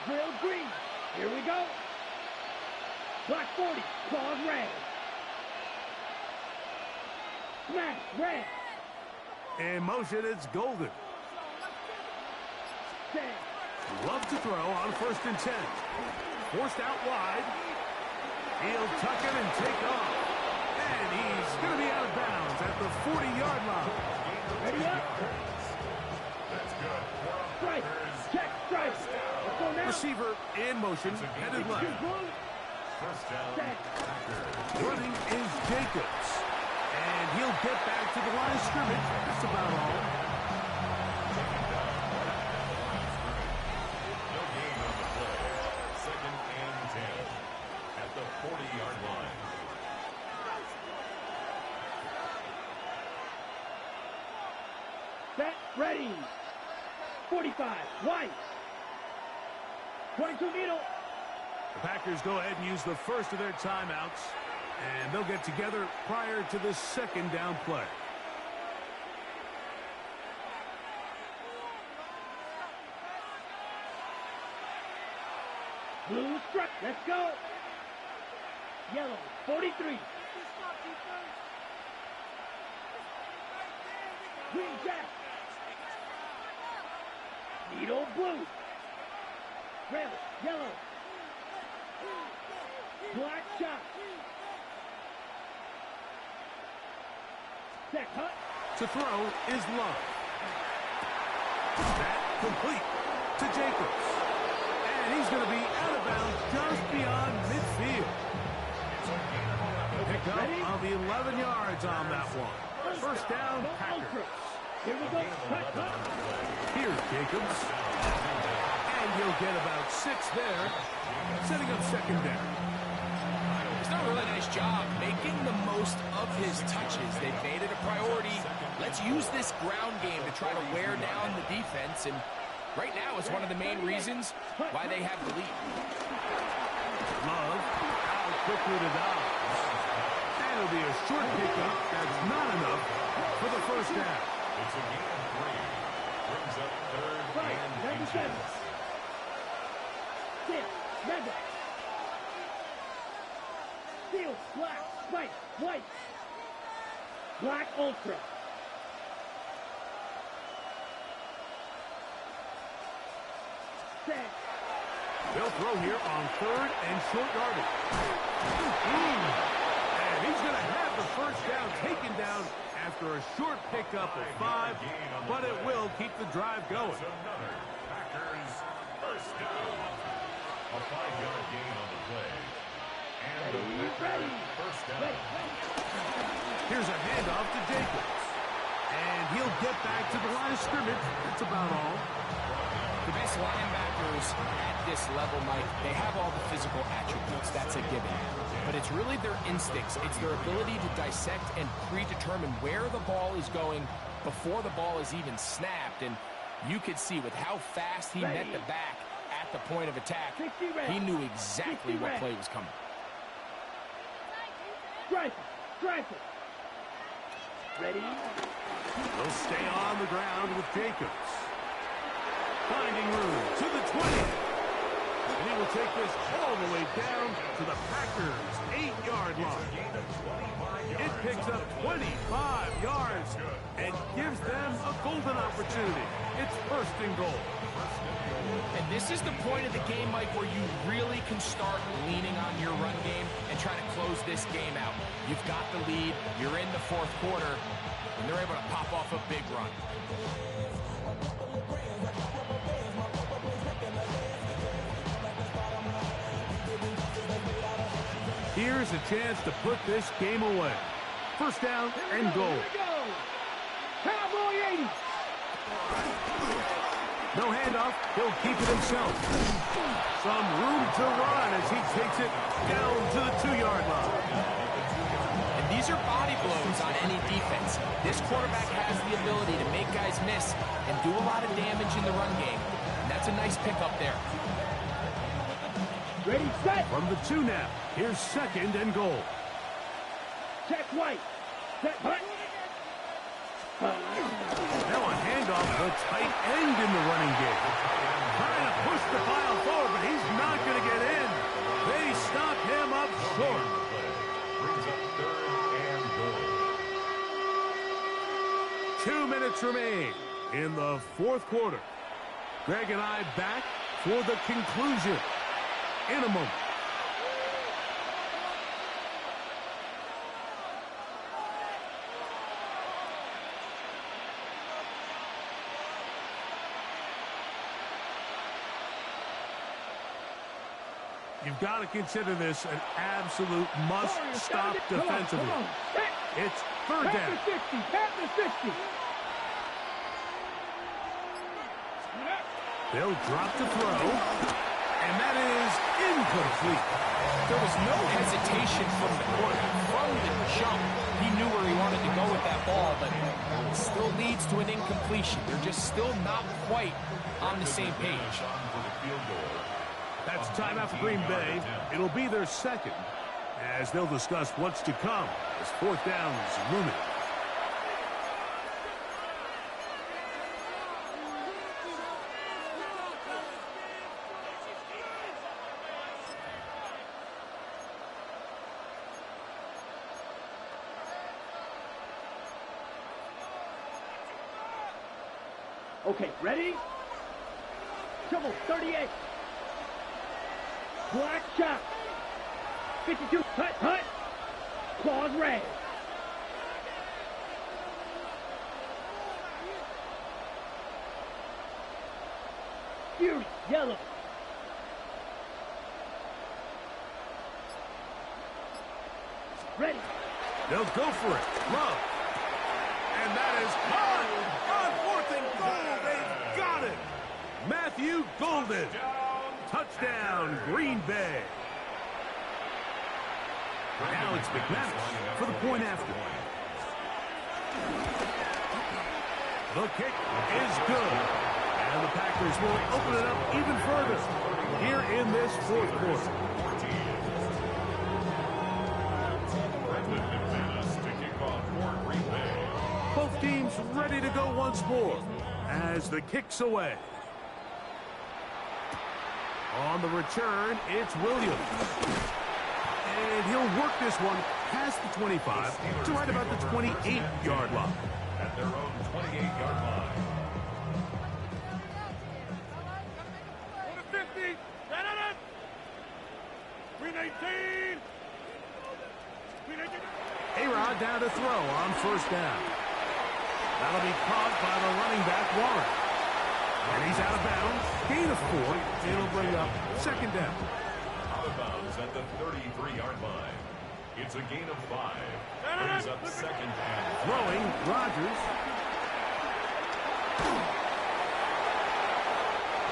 Drill green. Here we go. Black 40, claws red. Smash red. In motion, it's Golden. Ten. Love to throw on 1st and 10. Forced out wide. He'll tuck it and take off. And he's going to be out of bounds at the 40-yard line. Ready up. That's good. Strike. Check. Strike. Let's go now. Receiver in motion, headed left. First down. Set. Running is Jacobs. And he'll get back to the line of scrimmage. That's about all. No gain on the play. 2nd and 10 at the 40-yard line. Set. Ready. 45. White. 22 needle. The Packers go ahead and use the first of their timeouts, and they'll get together prior to the 2nd down play. Blue struck. Let's go. Yellow. 43. Green jack. Needle blue. Red. Yellow. Black shot. Set hut. To throw is Love. That complete to Jacobs. And he's going to be out of bounds just beyond midfield. Pick up of 11 yards on that one. First down, Packers. Here we go. Cut. Here's Jacobs. he'll get about 6 there, setting up second down. He's done a really nice job making the most of his touches. They've made it a priority. Let's use this ground game to try to wear down the defense, and right now it's one of the main reasons why they have the lead. Love out quickly to Dobbs. And it'll be a short pickup. That's not enough for the first down. It's a gain of 3. Brings up third and inches. Rebel. Steel, black, white, white. Black Ultra. Set. They'll throw here on third and short yardage. And he's going to have the first down taken down after a short pickup of 5, but it will keep the drive going. Another Packers first down. A 5-yard gain on the play. And the Packers first down. Here's a handoff to Jacobs. And he'll get back to the line of scrimmage. That's about all. The best linebackers at this level, Mike, they have all the physical attributes. That's a given. But it's really their instincts. It's their ability to dissect and predetermine where the ball is going before the ball is even snapped. And you could see with how fast he met the back at the point of attack, he knew exactly what play was coming. Strike it. Ready? They'll stay on the ground with Jacobs. Finding room to the 20. And he will take this all the way down to the Packers' 8-yard line. It picks up 25 yards and gives them a golden opportunity. It's first and goal. And this is the point of the game, Mike, where you really can start leaning on your run game and try to close this game out. You've got the lead, you're in the fourth quarter, and they're able to pop off a big run. Here's a chance to put this game away. First down and goal. Cowboy 80. No handoff. He'll keep it himself. Some room to run as he takes it down to the 2-yard line. And these are body blows on any defense. This quarterback has the ability to make guys miss and do a lot of damage in the run game. And that's a nice pickup there. Ready, set. From the 2 now. Here's second and goal. Check white. Set hut. Now a handoff to the tight end in the running game. Trying to push the pile forward, but he's not going to get in. They stop him up short. Brings up third and goal. 2 minutes remain in the fourth quarter. Greg and I back for the conclusion in a moment. You've got to consider this an absolute must-stop defensively. It's third down. Pat the 60. They'll drop to throw, and that is incomplete. There was no hesitation from the quarterback. From the jump, he knew where he wanted to go with that ball, but it still leads to an incompletion. They're just still not quite on the same page. That's timeout for Green Bay. It'll be their second, as they'll discuss what's to come as fourth down is looming. Okay, ready? Trouble 38. Black shot. 52. Hut. Claws red. Fury yellow. Ready. They'll go for it. Love. And that is hard. On fourth and goal. They've got it. Matthew Golden. Touchdown, Green Bay. Now it's McManus for the point after. The kick is good. And the Packers will open it up even further here in this fourth quarter. Both teams ready to go once more as the kick's away. On the return, it's Williams. And he'll work this one past the 25 to right about the 28-yard line. At their own 28-yard line. 50. 319. A-Rod down to throw on first down. That'll be caught by the running back, Warren. And he's out of bounds. Gain of 4. It'll bring up second down. Out of bounds at the 33-yard line. It's a gain of 5. Brings up second and throwing, Rodgers.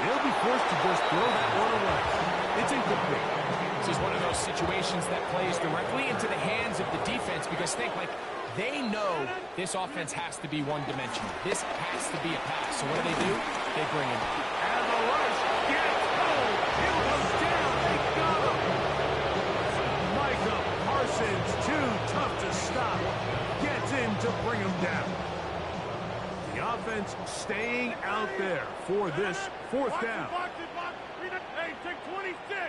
He'll be forced to just throw that one away. It's incomplete. This is one of those situations that plays directly into the hands of the defense because they know this offense has to be one-dimensional. This has to be a pass. So what do? They bring him. And the rush gets home. It goes down. They got him. Micah Parsons, too tough to stop. Gets in to bring him down. The offense staying out there for this fourth down. Hey, take 26.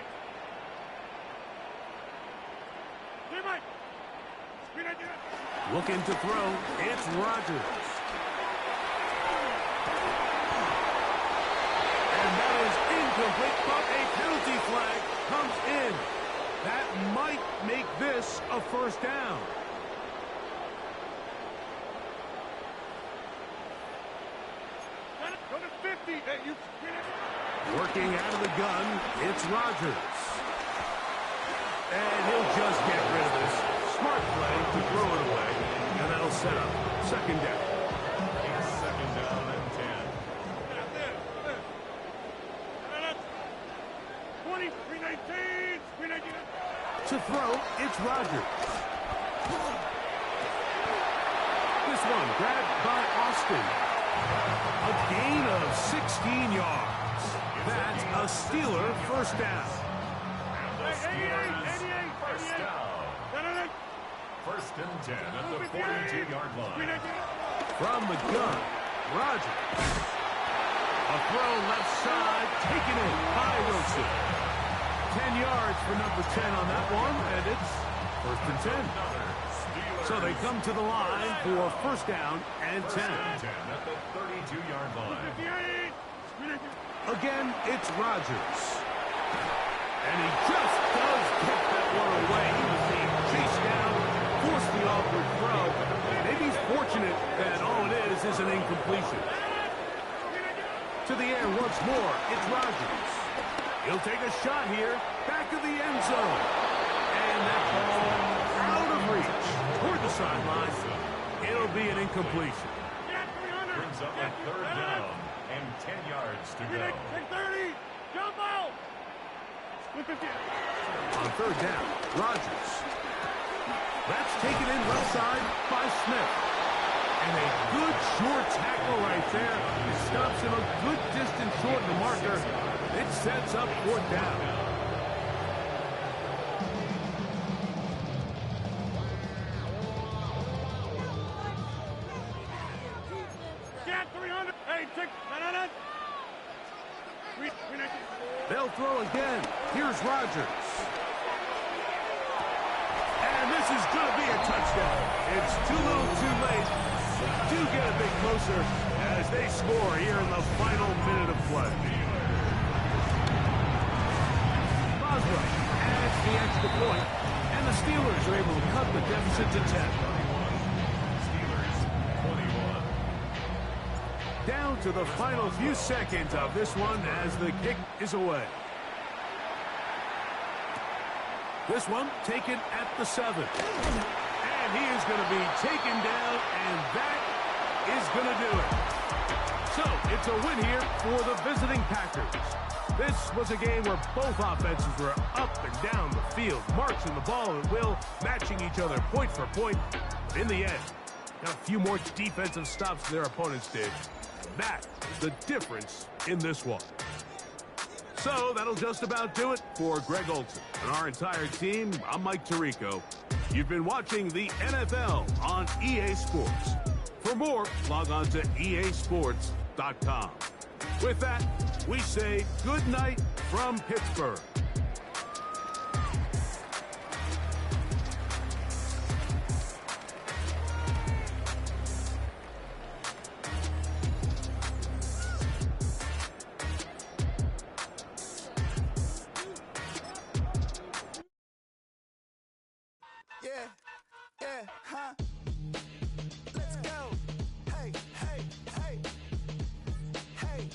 Looking to throw, it's Rodgers. And that is incomplete, but a penalty flag comes in. That might make this a first down. Working out of the gun, it's Rodgers. And he'll just get rid of this. Smart play to throw it away, and that'll set up second down. it's second down and 10. 319. To throw, it's Rodgers. This one grabbed by Austin. A gain of 16 yards. That's a Steeler first down. First down. First and 10 at the 42-yard line. From the gun, Rodgers. A throw left side, taken in by Wilson. 10 yards for number 10 on that one, and it's first and 10. So they come to the line for first down and 10. First and 10 at the 32-yard line. Again, it's Rodgers. And he just does get that one away. He was being chased down, forced the awkward throw. Maybe he's fortunate that all it is an incompletion. To the air once more, it's Rodgers. He'll take a shot here, back of the end zone. And that ball out of reach toward the sideline. It'll be an incompletion. Brings up a third down and 10 yards to go. 30. Jump out. On third down, Rodgers. That's taken in left side by Smith. And a good short tackle right there. It stops him a good distance short of the marker. It sets up fourth down. Get 300. Hey, take. They'll throw again. Here's Rodgers. And this is going to be a touchdown. It's too little too late. Do get a bit closer as they score here in the final minute of play. Boswell adds the extra point, and the Steelers are able to cut the deficit to 10. Steelers 21. Down to the final few seconds of this one as the kick is away. This one taken at the 7. And he is going to be taken down, and that is going to do it. So, it's a win here for the visiting Packers. This was a game where both offenses were up and down the field, marching the ball at will, matching each other point for point. But in the end, got a few more defensive stops than their opponents did. That is the difference in this one. So that'll just about do it for Greg Olson and our entire team. I'm Mike Tirico. You've been watching the NFL on EA Sports. For more, log on to easports.com. With that, we say good night from Pittsburgh. Yeah, huh? Let's go. Hey, hey, hey. Hey.